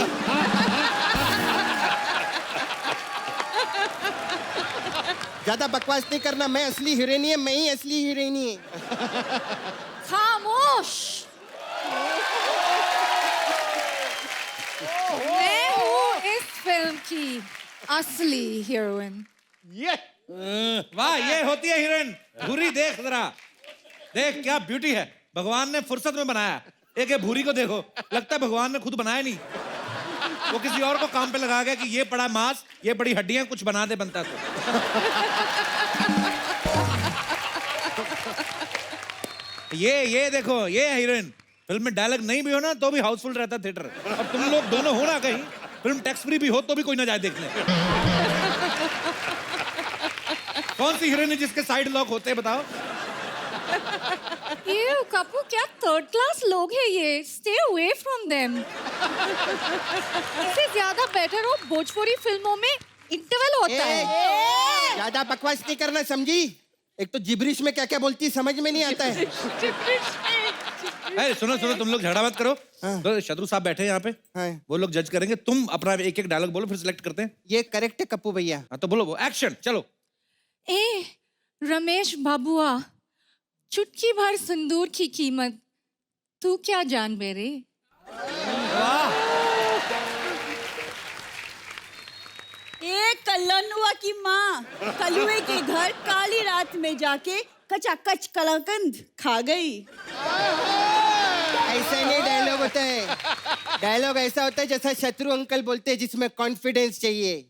ज्यादा बकवास नहीं करना, मैं असली हीरोइन है, मैं ही असली हीरोइन है। खामोश। मैं हूँ इस फिल्म की असली हीरोइन। ये वाह, ये होती है हीरोइन। भूरी देख जरा, देख क्या ब्यूटी है, भगवान ने फुर्सत में बनाया। एक भूरी को देखो, लगता है भगवान ने खुद बनाया नहीं, वो किसी और को काम पे लगा गया कि ये पड़ा मांस, ये बड़ी हड्डियां, कुछ बना दे बनता तो। ये देखो, ये हीरोइन। फिल्म में डायलॉग नहीं भी हो ना तो भी हाउसफुल रहता थिएटर। अब तुम लोग दोनों हो ना कहीं, फिल्म टैक्स फ्री भी हो तो भी कोई ना जाए देखने। कौन सी हीरोइन है जिसके साइड लॉक होते हैं बताओ? ये कपू क्या थर्ड क्लास लोग हैं ये, स्टे अवे फ्रॉम देम। इससे ज्यादा बेटर हो भोजपुरी फिल्मों में इंटरवल होता है। ज्यादा बकवास नहीं करना, समझी? एक तो जिब्रिश में क्या क्या बोलती है समझ में नहीं आता है। सुनो सुनो, तुम लोग झगड़ा मत करो। हाँ। तो शत्रु साहब बैठे हैं यहाँ पे, हाँ। वो लोग जज करेंगे। तुम अपना एक एक डायलॉग बोलो, फिर सिलेक्ट करते हैं। ये करेक्ट है कप्पू भैया। हाँ तो बोलो, वो एक्शन चलो। ए रमेश बाबुआ, चुटकी भर सिंदूर की कीमत तू क्या जान बेरे। एक कल्लनुआ की माँ कलुए के घर काली रात में जाके कचाकच कलाकंद खा गई। ऐसा नहीं डायलॉग होता है। डायलॉग ऐसा होता है जैसा शत्रु अंकल बोलते हैं, जिसमें कॉन्फिडेंस चाहिए।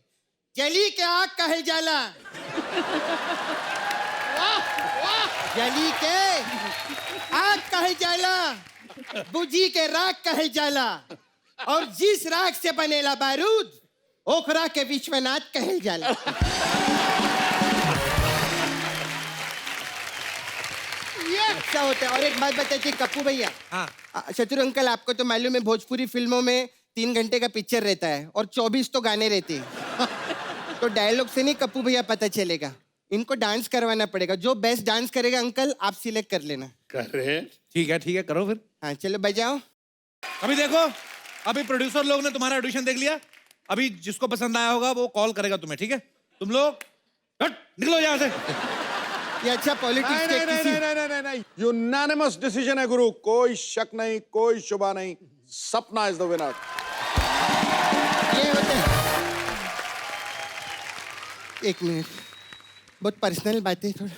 जली के आग कहे जाला, जली के आग कहे जाला, बुझी के राख कहे जाला, और जिस राख से बनेला बारूद ओखरा के विश्वनाथ कहे जाला। अच्छा होता है। और एक बात बताइए कप्पू भैया। हाँ। शत्रु अंकल, आपको तो मालूम है भोजपुरी फिल्मों में 3 घंटे का पिक्चर रहता है और 24 तो गाने रहते हैं। तो डायलॉग से नहीं कप्पू भैया पता चलेगा, इनको डांस करवाना पड़ेगा। जो बेस्ट डांस करेगा अंकल आप सिलेक्ट कर लेना। ठीक है करो फिर। हाँ चलो बजाओ। अभी देखो, अभी प्रोड्यूसर लोग ने तुम्हारा ऑडिशन देख लिया। अभी जिसको पसंद आया होगा वो कॉल करेगा तुम्हें, ठीक है? तुम लोग हट, निकलो यहाँ से। ये अच्छा पॉलिटिक्स के किसी नहीं, यूनानिमस डिसीजन है गुरु, कोई शक नहीं, कोई शुबा नहीं। सपना इज द विनर। ये होते हैं। एक मिनट, बहुत पर्सनल बातें थोड़ा।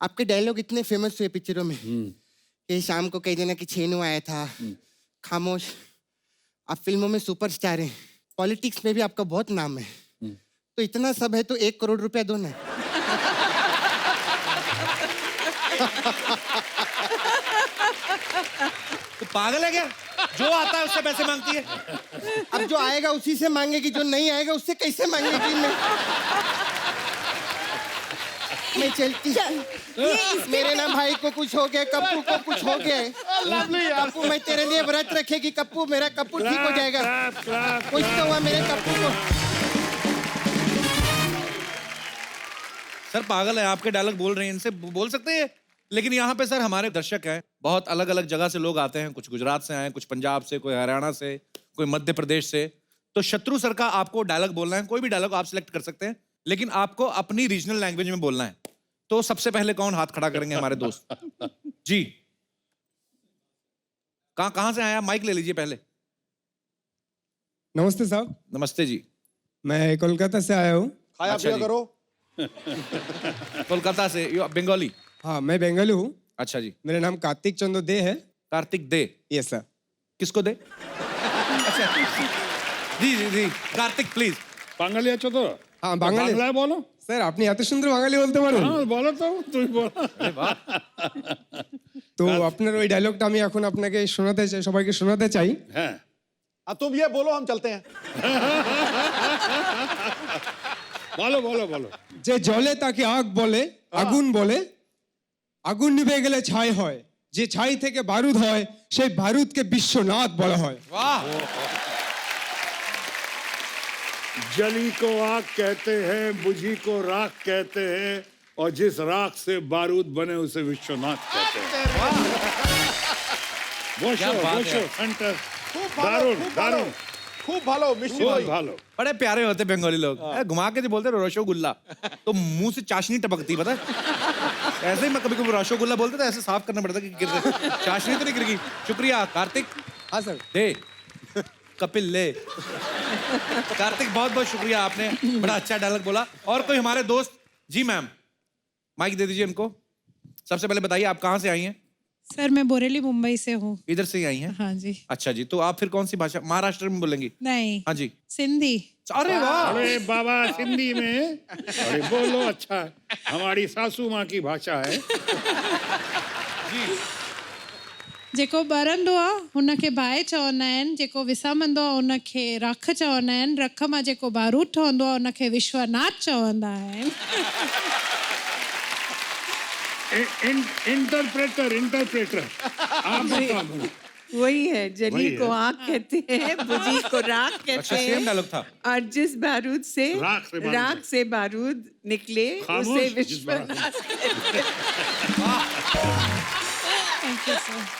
आपके डायलॉग इतने फेमस हुए पिक्चरों में कि शाम को कह देना कि छेनू आया था, खामोश। आप फिल्मों में सुपरस्टार हैं, पॉलिटिक्स में भी आपका बहुत नाम है। तो इतना सब है तो 1 करोड़ रुपया दो ना। तो पागल है क्या? जो आता है उससे पैसे मांगती है। अब जो आएगा उसी से मांगेगी, जो नहीं आएगा उससे कैसे मांगेगी? मैं चलती। मेरे ना भाई को कुछ हो गया, कप्पू को कुछ हो गया है। कप्पू मैं तेरे लिए व्रत रखेगी कप्पू, मेरा कप्पू ठीक हो जाएगा। कुछ तो हुआ मेरे कप्पू को। सर पागल है, आपके डायलॉग बोल रहे हैं, इनसे बोल सकते हैं। लेकिन यहाँ पे सर हमारे दर्शक हैं, बहुत अलग अलग जगह से लोग आते हैं। कुछ गुजरात से आए, कुछ पंजाब से, कोई हरियाणा से, कोई मध्य प्रदेश से। तो शत्रु सर का आपको डायलॉग बोलना है, कोई भी डायलॉग आप सिलेक्ट कर सकते हैं, लेकिन आपको अपनी रीजनल लैंग्वेज में बोलना है। तो सबसे पहले कौन हाथ खड़ा करेंगे हमारे दोस्त? जी कहाँ से आया? माइक ले लीजिए पहले। नमस्ते साहब, नमस्ते जी। मैं कोलकाता से आया हूँ। खाया अच्छा पिया जी। करो। कोलकाता से, यू बंगाली? हाँ, मैं बेंगलुरु हूँ। अच्छा जी। मेरा नाम कार्तिक चंद्र दे है। कार्तिक दे? Yes sir. किसको दे? अच्छा जी जी जी, कार्तिक प्लीज। বাঙালি আছো তো? हाँ, বাঙালি। বাংলায় বলো। স্যার আপনি এত সুন্দর বাঙালি বলতে পারেন? হ্যাঁ বলো তো, তুমি বলো। তো আপনার ওই ডায়লগটা আমি এখন আপনাকে শোনাতে চাই, সবাইকে শোনাতে চাই। হ্যাঁ। तुम ये बोलो, हम चलते हैं। বলো বলো বলো। যে জলে তাকে আগ বলে, আগুন বলে, আগুন নিভে গেলে ছাই হয়, যে ছাই থেকে বারুদ হয় সেই বারুদকে বিশ্বনাথ বলা হয়। वाह, जली को आग कहते हैं, बुझी को राख कहते हैं, और जिस राख से बारूद बने उसे विश्वनाथ कहते हैं। क्या बात है। सेंटर खूब भालो, दारुण खूब भालो, दारुण खूब भालो मिश्री बहुत भाई। भालो। बड़े प्यारे होते बंगाली लोग। घुमा के जो बोलते हैं रसोगुल्ला, तो मुंह से चाशनी टपकती, पता है? ऐसे ही मैं कभी कभी रसोगुल्ला बोलते थे, ऐसे साफ करना पड़ता कि गिर चाशनी तो नहीं गिर गई। शुक्रिया कार्तिक हाँ सर। दे, कपिल ले। कार्तिक बहुत बहुत शुक्रिया, आपने बड़ा अच्छा डायलॉग बोला। और कोई हमारे दोस्त? जी मैम, माइक दे दीजिए इनको। सबसे पहले बताइए आप कहाँ से आई हैं? सर मैं बोरेली मुंबई से हूँ। इधर से ही आई हैं? हाँ जी। अच्छा जी, तो आप फिर कौन सी भाषा? महाराष्ट्र में बोलेंगी? नहीं, हाँ जी। सिंधी। अरे वाह, अरे बाबा सिंधी में, अरे बोलो, अच्छा है। हमारी सासू माँ की भाषा है। जेको ॿरंदो आहे हुनखे बाहि चवंदा आहिनि, जेको विसामंदो आहे हुनखे रख चवंदा आहिनि, रख मां जेको बारूद ठहंदो आहे हुनखे विश्वनाथ चवंदा आहिनि। इंटरप्रेटर इंटरप्रेटर आप बताओ। वही है, जली वही को है। आग कहते हैं, बुझी को राख कहते अच्छा हैं। सेम डायलॉग था। और जिस बारूद से राख से बारूद निकले खामोश, उसे जिस Vishwanath.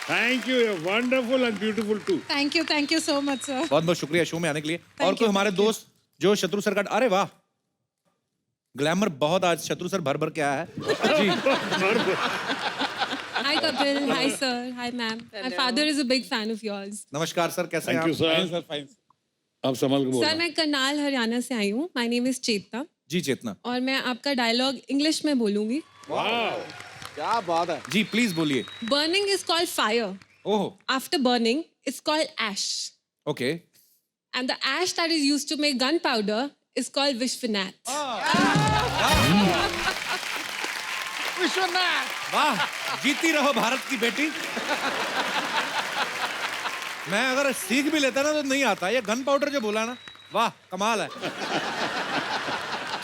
Thank you, wonderful and beautiful too. Thank you so much sir. बहुत बहुत शुक्रिया शो में आने के लिए। और you, कोई हमारे thank you. दोस्त जो शत्रु सर का, अरे वाह, ग्लैमर बहुत आज शत्रु सर भर भर के आया है जी। Hi Kapil, hi sir, hi ma'am. My father is a big fan of yours. नमस्कार सर, कैसे हैं थैंक यू आप? सर। अब संभल के बोलो। सर मैं करनाल हरियाणा से आई हूँ. My name is चेतना जी चेतना और मैं आपका डायलॉग इंग्लिश में बोलूंगी. वाह, क्या बात है। जी, प्लीज बोलिए। Burning is called fire. Oh After burning, it's called ash. Okay, And the ash that is used to make gunpowder is called Vishwanath. वाह, जीती रहो भारत की बेटी। मैं अगर सीख भी लेता ना तो नहीं आता, ये गन पाउडर जो बोला ना, वाह कमाल है।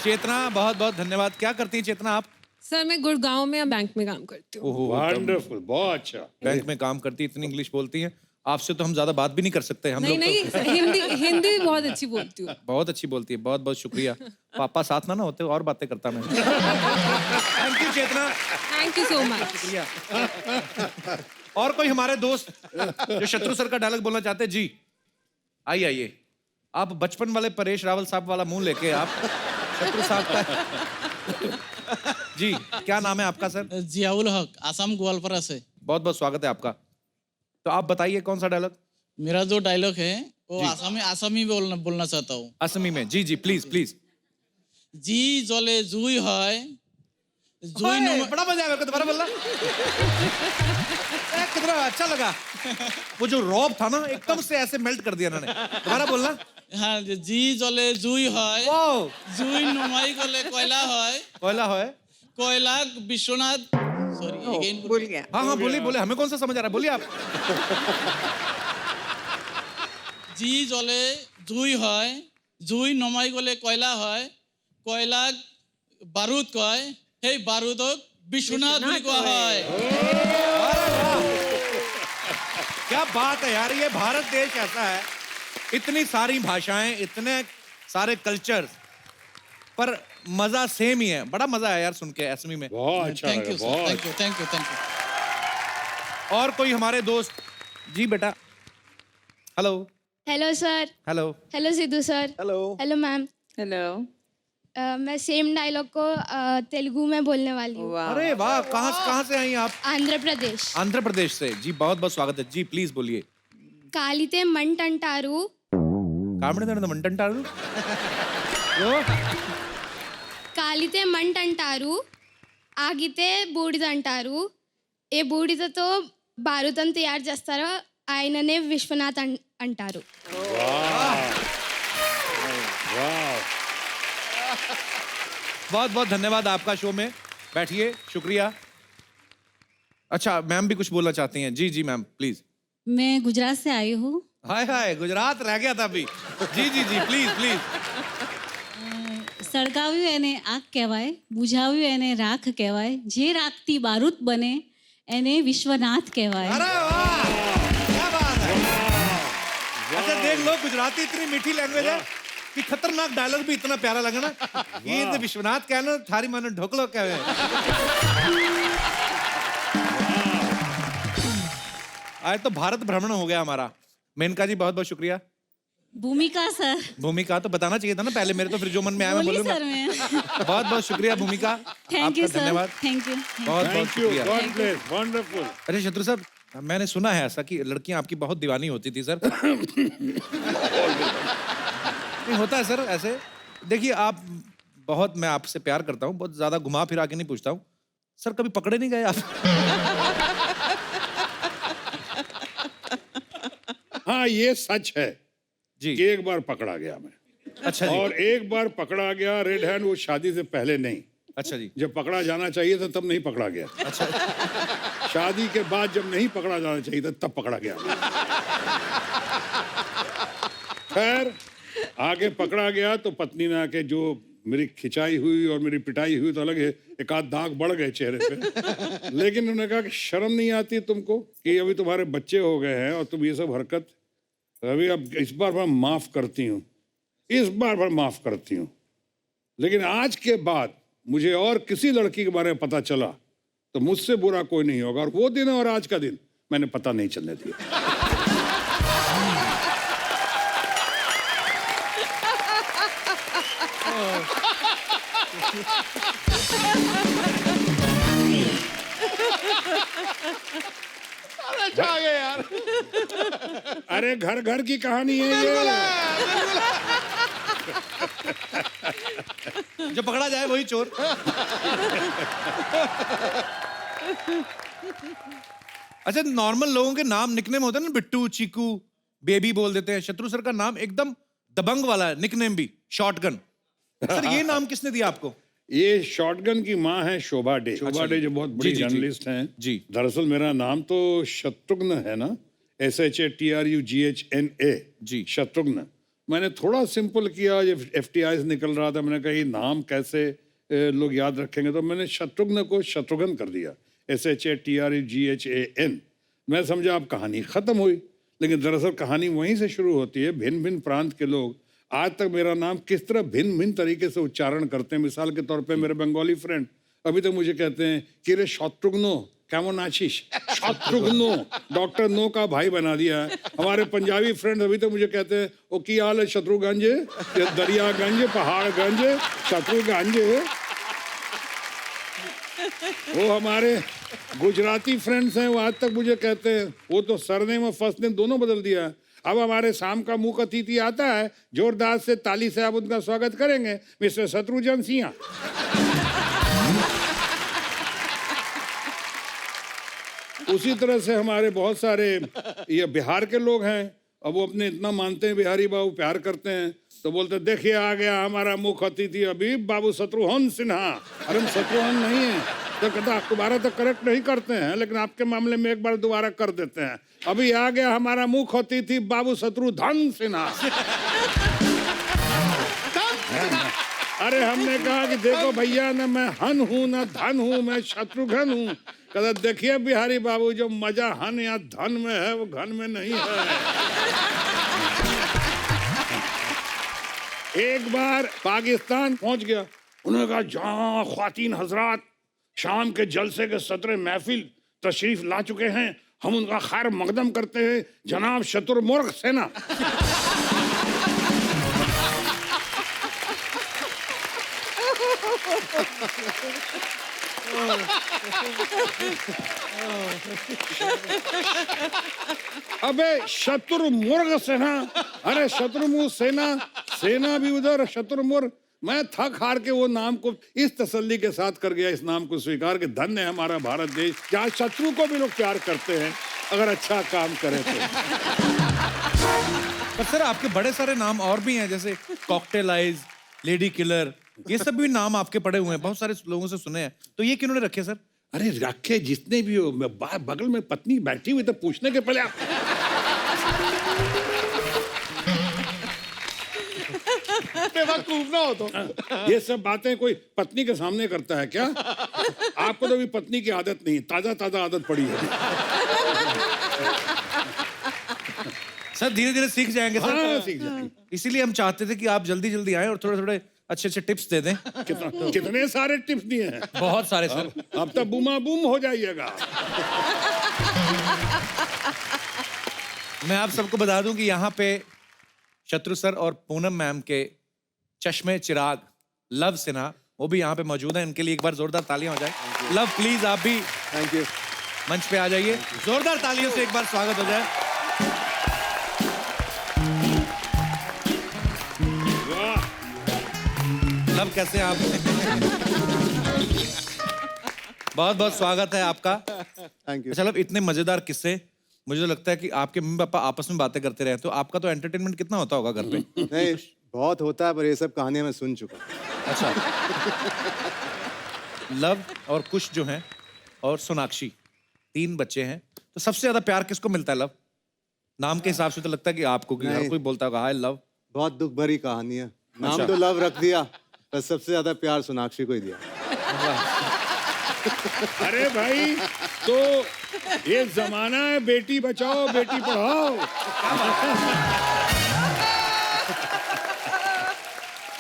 चेतना बहुत बहुत धन्यवाद। क्या करती है चेतना आप? सर मैं गुड़गांव में बैंक में काम करती हूँ. ओहो, वंडरफुल, बहुत अच्छा। बैंक में काम करती, इतनी इंग्लिश बोलती हैं। आपसे तो हम ज्यादा बात भी नहीं कर सकते हम नहीं लोग नहीं, हिंदी भी बहुत अच्छी बोलती हूँ. तो बहुत अच्छी बोलती है। बहुत बहुत शुक्रिया। पापा साथ ना होते और बातें करता मैं। Thank you Chetna. Thank you so much. शुक्रिया। और कोई हमारे दोस्त जो शत्रु सर का डायलॉग बोलना चाहते हैं? जी आइए आइए। आप बचपन वाले परेश रावल साहब वाला मुंह लेके आप शत्रु साहब का जी, क्या नाम है आपका सर? जियाउल हक, आसाम ग्वालपारा से। बहुत बहुत स्वागत है आपका। तो आप बताइए कौन सा डायलॉग? मेरा जो डायलॉग है वो आसामी बोलना चाहता हूँ। असमी में? जी जी, प्लीज प्लीज। जी जले जुई है, जुई ओए, बड़ा मजा आया, दोबारा बोलना। कितना अच्छा लगा। वो जो रॉब था ना, एकदम से ऐसे मेल्ट कर दिया इन्होंने। दोबारा बोलना। हाँ, जी जले जुई है, वाह, जुई नुमाई गले कोयला है, कोयला है। कोयला विश्वनाथ। सॉरी अगेन भूल गया। हाँ हाँ, बोलिए बोलिए, हमें कौन सा समझ आ रहा है, बोलिए आप। जी जले जुई है, जुई नुमाई गले कोयला है, कोयला बारूद कय, हे बारूदक विश्वनाथ বুলি কোৱা হয়। क्या बात है यार, ये भारत देश ऐसा है, इतनी सारी भाषाएं, इतने सारे कल्चर, पर मजा सेम ही है। बड़ा मजा आया यार सुन के असमी में। बहुत अच्छा थैंक लगा, यू सर, बहुत। Thank you thank you thank you. और कोई हमारे दोस्त? जी बेटा। Hello hello sir. Hello. Hello Sidhu sir. Hello. Hello ma'am. Hello. मैं सेम डायलॉग को तेलुगु में बोलने वाली हूँ। अरे वाह, कहाँ से आई आप? आंध्र प्रदेश। आंध्र प्रदेश से। जी बहुत बहुत स्वागत है जी, प्लीज बोलिए। कालिते मंटंटारू మంటారు కాలితే మంట అంటారు, ఆగితే బూడిద అంటారు. ఏ బూడిదతో భారతం తయారు చేస్తారో ఆయననే విశ్వనాథ్ అంటారు. बहुत बहुत धन्यवाद आपका शो में। बैठिए, शुक्रिया। अच्छा, मैम भी कुछ बोलना चाहती हैं? जी जी मैम प्लीज। मैं गुजरात से आई हूँ। हाय हाय, गुजरात रह गया था अभी। जी जी जी प्लीज प्लीज। સળગાવ્યું એને આગ કહેવાય, બુઝાવ્યું એને રાખ કહેવાય, જે રાખતી બારૂદ બને એને વિશ્વનાથ કહેવાય. अरे वाह, क्या बात है। अच्छा देख लो, गुजराती इतनी मीठी लैंग्वेज है कि खतरनाक डायलॉग भी इतना प्यारा लगा ना। ये तो विश्वनाथ कहना, थारी मानो ढोकलो कहे। आज तो भारत भ्रमण हो गया हमारा। मेनका जी बहुत बहुत शुक्रिया। ભૂમિકા સર, भूमिका तो बताना चाहिए था ना पहले, मेरे तो फिर जो मन में आया मैं બોલી बोलूंगा। સર मैं. बहुत बहुत शुक्रिया भूमिका, थैंक यू आपका सर, धन्यवाद। Thank you. बहुत बहुत थैंक यू, शुक्रिया। God bless, wonderful. अरे शत्रु साहब, मैंने सुना है ऐसा कि लड़कियां आपकी बहुत दीवानी होती थी सर। नहीं होता है सर ऐसे। देखिए आप बहुत, मैं आपसे प्यार करता हूँ, बहुत ज्यादा घुमा फिरा के नहीं पूछता हूँ सर। कभी पकड़े नहीं गए आप? हाँ ये सच है जी कि एक बार पकड़ा गया मैं। अच्छा जी। और एक बार पकड़ा गया रेड हैंड, वो शादी से पहले नहीं। अच्छा जी। जब पकड़ा जाना चाहिए था तब नहीं पकड़ा गया। अच्छा। शादी के बाद जब नहीं पकड़ा जाना चाहिए था तब पकड़ा गया। खैर आगे पकड़ा गया तो पत्नी ने आके जो मेरी खिंचाई हुई और मेरी पिटाई हुई तो अलग है, एक आध दाग बढ़ गए चेहरे पे। लेकिन उन्होंने कहा कि शर्म नहीं आती तुमको कि अभी तुम्हारे बच्चे हो गए हैं और तुम ये सब हरकत, अभी अब इस बार मैं माफ करती हूँ, इस बार मैं माफ करती हूँ। लेकिन आज के बाद मुझे और किसी लड़की के बारे में पता चला तो मुझसे बुरा कोई नहीं होगा। और वो दिन और आज का दिन मैंने पता नहीं चलने दिया। यार अरे घर घर की कहानी है ये। जो पकड़ा जाए वही चोर। अच्छा, नॉर्मल लोगों के नाम निकनेम होते हैं ना, बिट्टू, चीकू, बेबी बोल देते हैं। शत्रु सर का नाम एकदम दबंग वाला है, निकनेम भी शॉटगन। सर ये नाम किसने दिया आपको? ये शॉटगन की माँ है शोभा डे। शोभा डे जो बहुत बड़ी जी, जी, जी। जर्नलिस्ट हैं। जी। दरअसल मेरा नाम तो शत्रुघ्न है ना, SHATRUGHNA। जी। शत्रुघ्न। मैंने थोड़ा सिंपल किया, जब FTI से निकल रहा था मैंने कहा ये नाम कैसे लोग याद रखेंगे, तो मैंने शत्रुघ्न को शत्रुघ्न कर दिया, SHATRUGHAN। मैं समझा अब कहानी खत्म हुई, लेकिन दरअसल कहानी वहीं से शुरू होती है। भिन्न भिन्न प्रांत के लोग आज तक मेरा नाम किस तरह भिन्न भिन्न तरीके से उच्चारण करते हैं। मिसाल के तौर पे मेरे बंगाली फ्रेंड अभी तक मुझे कहते हैं कि रे शत्रुघ्नो केमन आशीष। शत्रुघ्नो, डॉक्टर नो का भाई बना दिया है। हमारे पंजाबी फ्रेंड अभी तक मुझे कहते हैं ओ की हाल है शत्रुगंज, दरियागंज, पहाड़गंज, शत्रुगंज। वो हमारे गुजराती फ्रेंड्स हैं, वो आज तक मुझे कहते हैं, वो तो सरनेम और फर्स्ट नेम दोनों बदल दिया है। अब हमारे शाम का मुख्य अतिथि आता है, जोरदार से ताली से आप उनका स्वागत करेंगे, मिस्टर शत्रुघ्न सिंह। उसी तरह से हमारे बहुत सारे ये बिहार के लोग हैं। अब वो अपने इतना मानते हैं बिहारी बाबू, प्यार करते हैं, तो बोलते देखिए आ गया हमारा मुख्य अतिथि अभी बाबू शत्रुघ्न सिन्हा। अरे हम शत्रुघ्न नहीं है, तो कहता दोबारा तो करेक्ट नहीं करते हैं, लेकिन आपके मामले में एक बार दोबारा कर देते हैं। अभी आ गया हमारा मुख्य अतिथि बाबू शत्रुघ्न सिन्हा। अरे हमने कहा कि देखो भैया, ना मैं हन हूँ ना धन हूँ, मैं शत्रुघ्न हूँ। कहता देखिए बिहारी बाबू, जो मजा हन या धन में है वो घन में नहीं है। एक बार पाकिस्तान पहुंच गया, उन्होंने कहा जहाँ ख्वातीन हजरात शाम के जलसे के सदर महफिल तशरीफ ला चुके हैं, हम उनका खैर मकदम करते हैं जनाब शत्रुमुर्ग सेना। अबे शत्रुमुर्ग सेना, अरे शत्रुमुर्ग सेना, सेना भी उधर, शत्रुमुर्ग। मैं थक हार के वो नाम को इस तसल्ली के साथ कर गया, इस नाम को स्वीकार के धन्य है हमारा भारत देश, जहाँ शत्रु को भी लोग प्यार करते हैं अगर अच्छा काम करें तो। पर सर आपके बड़े सारे नाम और भी हैं, जैसे कॉकटेल आइज, लेडी किलर, ये सब भी नाम आपके पड़े हुए हैं, बहुत सारे लोगों से सुने हैं, तो ये किन्होंने रखे सर? अरे रखे जितने भी हो, बगल में पत्नी बैठी हुई तो पूछने के पहले आप बेवकूफ ना हो तो। ये सब बातें कोई पत्नी के सामने करता है क्या? आपको तो अभी पत्नी की आदत नहीं, ताजा ताजा आदत पड़ी है। सर धीरे धीरे सीख जाएंगे सर। हाँ, सीख जाएंगे। इसीलिए हम चाहते थे कि आप जल्दी जल्दी आए और थोड़े थोड़े अच्छे अच्छे टिप्स दे दें। कितने सारे टिप्स दिए हैं? बहुत सारे सर। अब तो बूमा बूम हो जाइएगा। मैं आप सबको बता दूं कि यहाँ पे शत्रु सर और पूनम मैम के चश्मे चिराग लव सिन्हा वो भी यहाँ पे मौजूद हैं, इनके लिए एक बार जोरदार तालियां हो जाए। लव प्लीज आप भी थैंक यू। मंच पे आ जाइए, जोरदार तालियों से एक बार स्वागत हो जाए। लव कैसे हैं आप? बहुत बहुत स्वागत है आपका। Thank you. अच्छा लव, इतने मजेदार किस्से, मुझे तो लगता है कि आपके मम्मी पापा आपस में बातें करते रहे, तो आपका तो एंटरटेनमेंट कितना होता होगा घर पे? नहीं बहुत होता है, पर ये सब कहानियां मैं सुन चुका। अच्छा। लव और कुश जो हैं और सोनाक्षी, 3 बच्चे हैं, तो सबसे ज्यादा प्यार किसको मिलता है? लव नाम के हिसाब से तो लगता है कि आपको, कि हर कोई बोलता होगा हाय लव। बहुत दुख भरी कहानी है। नाम अच्छा। तो लव रख दिया, पर सबसे ज्यादा प्यार सोनाक्षी को ही दिया। अरे भाई, तो ये जमाना है बेटी बचाओ बेटी पढ़ाओ।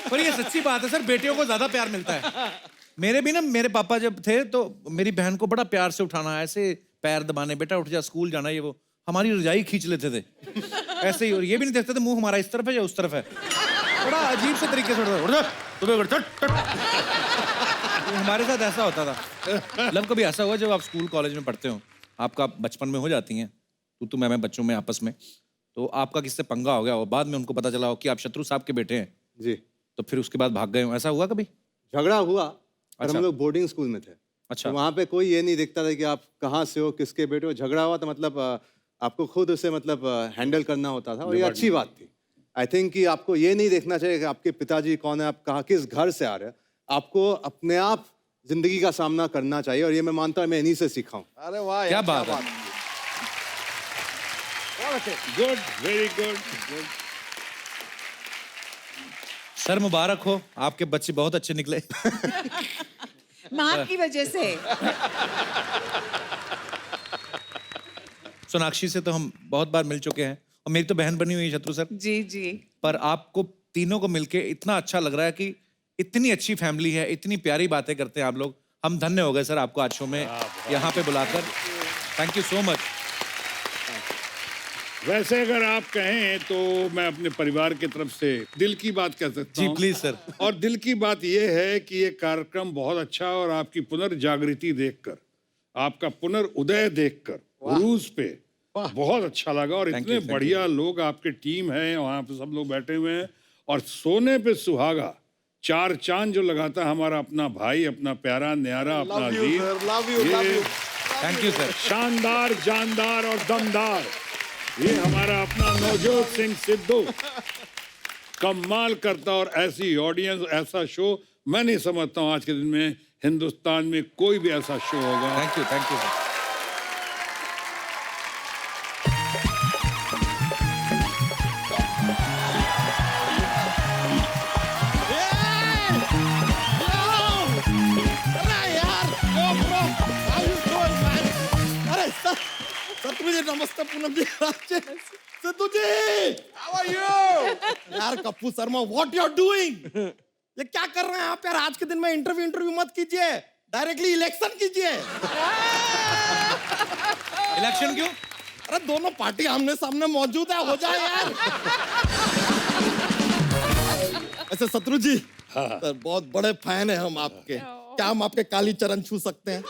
पर ये सच्ची बात है सर, बेटियों को ज्यादा प्यार मिलता है। मेरे भी ना, मेरे पापा जब थे तो मेरी बहन को बड़ा प्यार से उठाना, ऐसे पैर दबाने, बेटा उठ जा स्कूल जाना, ये वो, हमारी रजाई खींच लेते थे ऐसे ही, और ये भी नहीं देखते थे मुंह हमारा इस तरफ है या उस तरफ है, बड़ा अजीब से तरीके से उठ जा, तुम्हें उठ, हमारे साथ ऐसा होता था। लव कभी ऐसा हुआ जब आप स्कूल कॉलेज में पढ़ते हो, आपका बचपन में हो जाती हैं तू मैं बच्चों में आपस में, तो आपका किससे पंगा हो गया हो, बाद में उनको पता चला हो कि आप शत्रु साहब के बेटे हैं जी, तो फिर उसके बाद भाग गए हो, ऐसा हुआ कभी? झगड़ा हुआ, पर अच्छा। हम लोग बोर्डिंग स्कूल में थे। अच्छा। तो वहाँ पे कोई ये नहीं दिखता था कि आप कहाँ से हो, किसके बेटे हो। झगड़ा हुआ तो मतलब आपको खुद उसे मतलब हैंडल करना होता था, और ये अच्छी बात थी। आई थिंक कि आपको ये नहीं देखना चाहिए कि आपके पिताजी कौन है, आप कहाँ किस घर से आ रहे हैं। आपको अपने आप जिंदगी का सामना करना चाहिए, और ये मैं मानता हूँ मैं इन्हीं से सीखा हूँ। अरे वाह, क्या बात है। Good, very good. सर मुबारक हो, आपके बच्चे बहुत अच्छे निकले। माँ की वजह से। सोनाक्षी से तो हम बहुत बार मिल चुके हैं, और मेरी तो बहन बनी हुई है शत्रु सर। जी जी। पर आपको तीनों को मिलके इतना अच्छा लग रहा है कि इतनी अच्छी फैमिली है, इतनी प्यारी बातें करते हैं आप लोग। हम धन्य हो गए सर आपको आज शो में यहाँ पे बुलाकर। Thank you so much. वैसे अगर आप कहें तो मैं अपने परिवार की तरफ से दिल की बात कह सकता जी हूं। Please sir. और दिल की बात यह है कि ये कार्यक्रम बहुत अच्छा, और आपकी पुनर्जागृति देखकर, आपका पुनर्उदय देखकर रूस पे बहुत अच्छा लगा, और इतने बढ़िया लोग आपके टीम है, वहाँ पे सब लोग बैठे हुए हैं, और सोने पे सुहागा 4 चांद जो लगाता है हमारा अपना भाई, अपना प्यारा न्यारा, अपना अजीज। Thank you sir. शानदार, जानदार और दमदार ये हमारा अपना नवजोत सिंह सिद्धू कमाल करता, और ऐसी ऑडियंस, ऐसा शो मैं नहीं समझता हूँ आज के दिन में हिंदुस्तान में कोई भी ऐसा शो होगा। Thank you sir. नमस्ते Poonam ji. Sidhu ji, how are you? यार Kappu Sharma, what you are doing? ये क्या कर रहे हैं आप यार? आज के दिन में इंटरव्यू मत कीजिए, डायरेक्टली इलेक्शन कीजिए। इलेक्शन क्यों? अरे दोनों पार्टी आमने सामने मौजूद है, हो जाए यार। अच्छा शत्रु जी, सर बहुत बड़े फैन है हम आपके। क्या हम आपके काली चरण छू सकते हैं?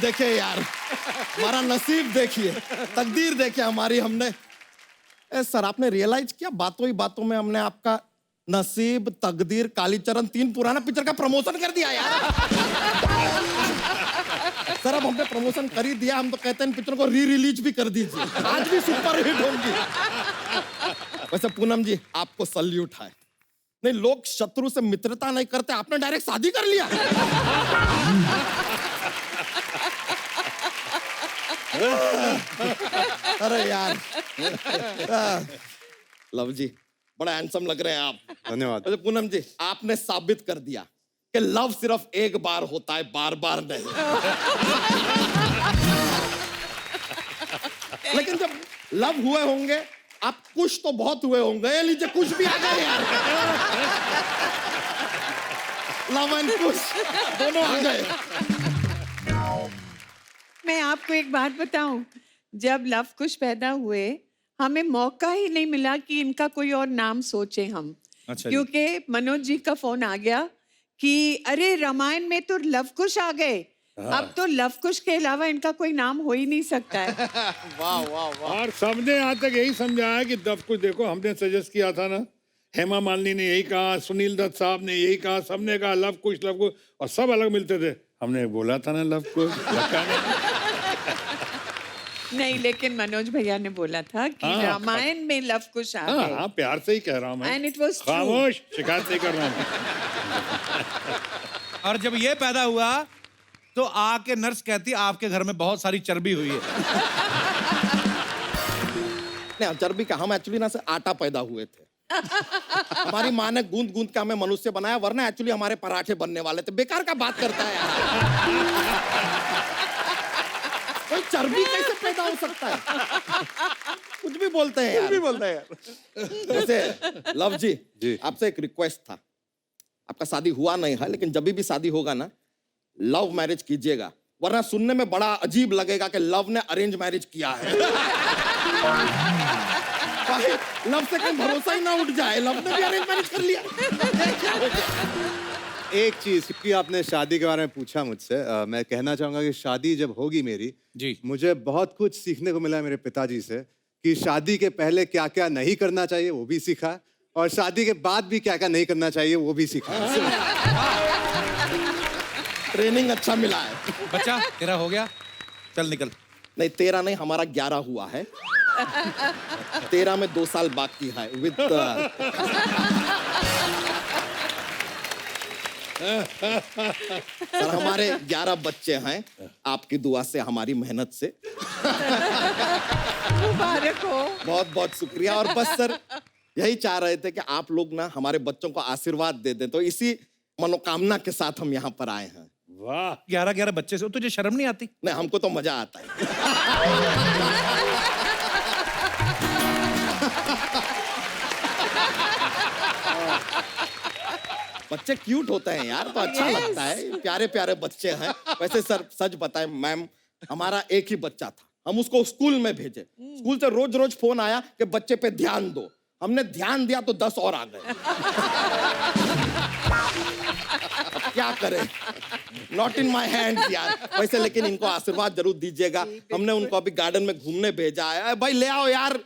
देखिए यार, हमारा नसीब देखिए, तकदीर देखिए हमारी। हमने सर आपने रियलाइज किया, बातों ही बातों में हमने आपका नसीब, तकदीर, कालीचरण 3 पुराना पिक्चर का प्रमोशन कर दिया यार। सर अब हमने प्रमोशन कर ही दिया, हम तो कहते हैं इन पिक्चर को री रिलीज भी कर दीजिए, आज भी सुपर हिट होंगी। वैसे पूनम जी आपको सल्यूट है। नहीं, लोग शत्रु से मित्रता नहीं करते, आपने डायरेक्ट शादी कर लिया। अरे यार, लव जी बड़ा हैंडसम लग रहे हैं आप। धन्यवाद। वैसे पूनम जी आपने साबित कर दिया कि लव सिर्फ एक बार होता है, बार बार नहीं। लेकिन जब लव हुए होंगे आप, कुछ तो बहुत हुए होंगे। ये लीजिए कुछ भी आ गए यार। लव एंड कुछ दोनों आ गए। मैं आपको एक बात बताऊं, जब लव कुश पैदा हुए हमें मौका ही नहीं मिला कि इनका कोई और नाम सोचे हम। अच्छा जी। क्योंकि मनोज जी का फोन आ गया कि अरे रामायण में तो लव कुश आ गए, अब तो लव कुश के अलावा इनका कोई नाम हो ही नहीं सकता है। वाह वाह वाह। और सबने यहाँ तक यही समझाया कि लव कुश, देखो हमने सजेस्ट किया था ना, हेमा मालिनी ने यही कहा, सुनील दत्त साहब ने यही कहा, सबने कहा लव कुश, और सब अलग मिलते थे। हमने बोला था ना लव कुश, नहीं, लेकिन मनोज भैया ने बोला था कि रामायण में लव कुश आ गए। हाँ, प्यार से ही कह रहा हूँ मैं। And it was true. खामोश, शिकायत नहीं कर रहा हूँ। और जब ये पैदा हुआ तो आके नर्स कहती आपके घर में बहुत सारी चर्बी हुई है। नहीं, चर्बी का हम एक्चुअली ना से आटा पैदा हुए थे। हमारी माँ ने गूंद गूंद के हमें मनुष्य बनाया, वरना एक्चुअली हमारे पराठे बनने वाले थे। बेकार का बात करता है यार। कोई चर्बी कैसे पैदा हो सकता है? कुछ भी बोलते हैं यार। कुछ भी बोलते हैं यार। वैसे लव जी, आपसे एक रिक्वेस्ट था। आपका शादी हुआ नहीं है, लेकिन जब भी शादी होगा ना, लव मैरिज कीजिएगा, वरना सुनने में बड़ा अजीब लगेगा कि लव ने अरेंज मैरिज किया है। लव से कहीं भरोसा ही ना उठ जाए, लव ने भी अरेंज मैरिज कर लिया। एक चीज, क्योंकि आपने शादी के बारे में पूछा मुझसे, मैं कहना चाहूंगा कि शादी जब होगी मेरी जी, मुझे मुझे बहुत कुछ सीखने को मिला मेरे पिताजी से, कि शादी के पहले क्या क्या नहीं करना चाहिए वो भी सीखा, और शादी के बाद भी क्या क्या नहीं करना चाहिए वो भी सीखा। ट्रेनिंग अच्छा मिला है। बच्चा तेरा हो गया, चल निकल। नहीं, 13 नहीं, हमारा 11 हुआ है। 13 में 2 साल बाकी है विद सर हमारे 11 बच्चे हैं, आपकी दुआ से, हमारी मेहनत से। मुबारक हो। बहुत बहुत शुक्रिया। और बस सर यही चाह रहे थे कि आप लोग ना हमारे बच्चों को आशीर्वाद दे दें, तो इसी मनोकामना के साथ हम यहाँ पर आए हैं। वाह, 11 बच्चे से तुझे शर्म नहीं आती? नहीं, हमको तो मजा आता है। बच्चे क्यूट होते हैं यार, तो अच्छा लगता है, प्यारे प्यारे बच्चे हैं। वैसे सर सच बताएं मैम, हमारा एक ही बच्चा था, हम उसको स्कूल में भेजे। स्कूल से रोज रोज फोन आया कि बच्चे पे ध्यान दो। हमने ध्यान दिया तो 10 और आ गए। अब क्या करें, नॉट इन माई हैंड यार। वैसे लेकिन इनको आशीर्वाद जरूर दीजिएगा। हमने उनको अभी गार्डन में घूमने भेजा है। भाई ले आओ यार।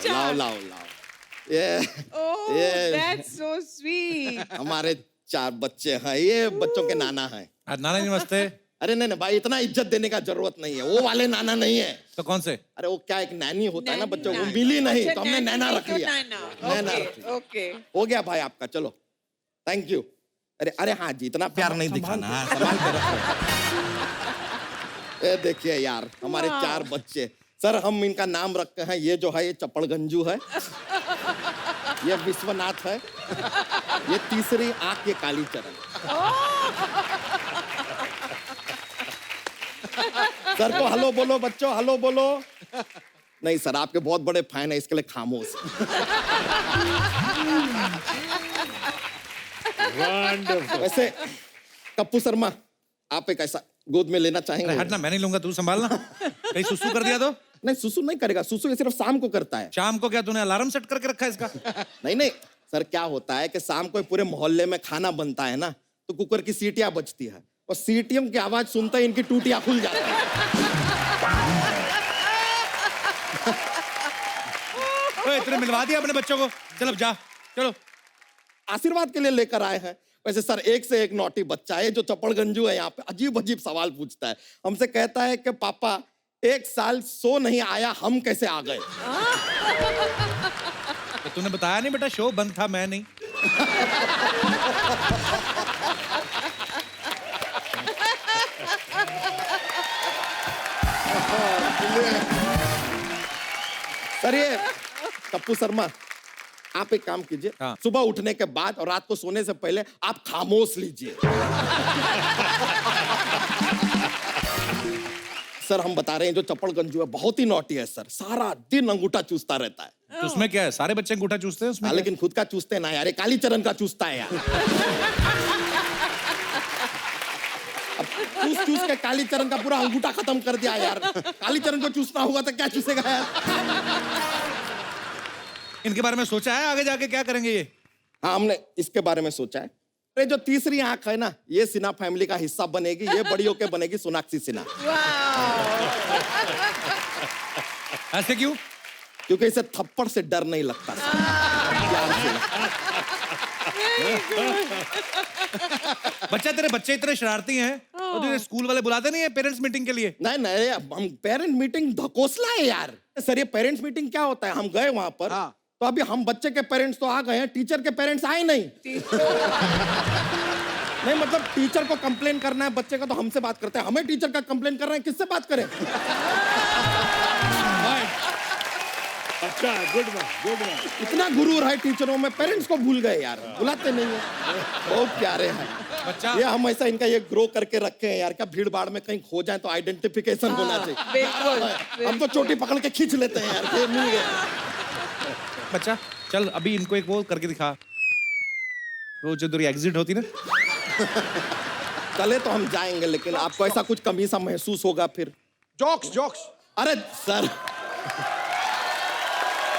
लाओ लाओ लाओ। Oh, ये that's so sweet. हमारे 4 बच्चे हैं, ये बच्चों के नाना हैं। नाना जी नमस्ते। अरे नहीं नहीं भाई, इतना इज्जत देने का जरूरत नहीं है, वो वाले नाना नहीं है। तो कौन से? अरे वो क्या, एक नैनी होता है ना बच्चों को, मिली नहीं तो हमने नैना रख लिया। नैना रख लिया। ओके, हो गया भाई आपका, चलो थैंक यू। अरे अरे हाँ जी, इतना प्यार नहीं दिखाना, संभाल के रखो। ये देखिए यार, हमारे 4 बच्चे। सर हम इनका नाम रखते हैं, ये जो है ये चपड़गंजू है, ये विश्वनाथ है, ये तीसरी आंख ये कालीचरण। सर को हेलो बोलो बच्चों, हेलो बोलो। नहीं सर, आपके बहुत बड़े फैन है, इसके लिए खामोश। वंडरफुल। वैसे कप्पू शर्मा, आप एक ऐसा गोद में लेना चाहेंगे? हटना, मैं नहीं लूंगा, तू संभालना। कहीं सुसु कर दिया तो? नहीं, सुसु नहीं करेगा, सुसु ये सिर्फ शाम को करता है। शाम को क्या तूने अलार्म सेट करके रखा है इसका? नहीं नहीं सर, क्या होता है कि शाम को पूरे मोहल्ले में खाना बनता है ना, तो कुकर की सीटियां बजती है और सीटियों की आवाज सुनते ही इनकी टूटियां खुल जाती है। ओए, तूने मिलवा दिया अपने बच्चों को? चल अब जा, चलो। आशीर्वाद के लिए लेकर आए हैं। वैसे सर, एक से एक नॉटी बच्चा है जो चपड़गंजू है, यहाँ पे अजीब अजीब सवाल पूछता है। हमसे कहता है कि पापा, 1 साल शो नहीं आया, हम कैसे आ गए? तो तूने बताया नहीं बेटा, शो बंद था, मैं नहीं। सर, ये कप्पू शर्मा, आप एक काम कीजिए, हाँ। सुबह उठने के बाद और रात को सोने से पहले आप खामोश लीजिए। सर, हम बता रहे हैं, जो चपड़गंजू है बहुत ही नॉटी है सर, सारा दिन अंगूठा चूसता रहता है। तो उसमें क्या है, सारे बच्चे अंगूठा चूसते हैं उसमें? हाँ, लेकिन खुद का चूसते ना यार, ये कालीचरण का चूसता है यार। अब चूस चूस के कालीचरण का पूरा अंगूठा खत्म कर दिया यार। कालीचरण को चूसना होगा तो क्या चूसेगा यार? इनके बारे में सोचा है आगे जाके क्या करेंगे ये? हाँ, हमने इसके बारे में सोचा है। अरे जो तीसरी आंख है ना, ये सिन्हा फैमिली का हिस्सा बनेगी, ये बड़ी होके बनेगी सोनाक्षी सिन्हा। ऐसे क्यों? क्योंकि इसे थप्पड़ से डर नहीं लगता। प्यार से। बच्चा, तेरे बच्चे इतने शरारती हैं, तो तुझे स्कूल वाले बुलाते नहीं है पेरेंट्स मीटिंग के लिए? नहीं नहीं, हम पेरेंट मीटिंग धकोसला है यार। सर, ये पेरेंट्स मीटिंग क्या होता है? हम गए वहां पर, तो अभी हम बच्चे के पेरेंट्स तो आ गए हैं, टीचर के पेरेंट्स आए नहीं। नहीं मतलब टीचर को कंप्लेन करना है बच्चे का तो हमसे बात करते हैं, हमें टीचर का कंप्लेन कर रहे हैं, किससे बात करें? अच्छा, गुड वन, गुड वन। इतना गुरूर है टीचरों में, पेरेंट्स को भूल गए यार, बुलाते नहीं है। बहुत प्यारे हैं बच्चा। ये, हम ऐसा इनका ये ग्रो करके रखे हैं यार, क्या भीड़ भाड़ में कहीं खो जाए तो आइडेंटिफिकेशन होना चाहिए। बिल्कुल। हम तो चोटी पकड़ के खींच लेते हैं यार, ये मिल गया। बच्चा, चल अभी इनको एक वो करके दिखा, वो जो तेरी एग्जिट होती ना। चले तो हम जाएंगे, लेकिन आपको ऐसा कुछ कमी सा महसूस होगा फिर। Jokes jokes. अरे सर,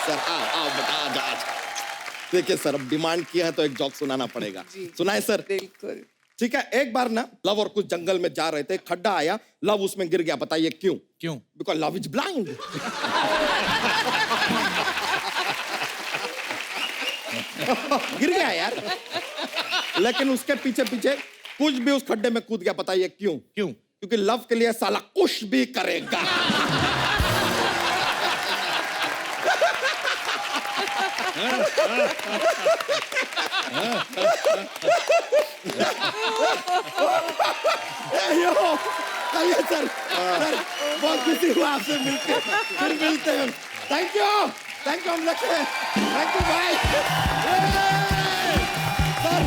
सर आओ बता, आज देखिए सर, अब डिमांड किया है तो एक जोक सुनाना पड़ेगा। सुनाए सर? बिल्कुल। ठीक है। एक बार ना लव और कुछ जंगल में जा रहे थे, खड्डा आया, लव उसमें गिर गया। बताइए क्यों? क्यों? Because love is blind. गिर गया यार, लेकिन उसके पीछे पीछे कुछ भी उस खड्डे में कूद गया। बताइए क्यों? क्यों? क्योंकि लव के लिए साला कुछ भी करेगा। आइए सर, बहुत खुशी हुआ आपसे मिलकर, फिर मिलते हैं। थैंक यू, हम लगे। थैंक यू भाई। सर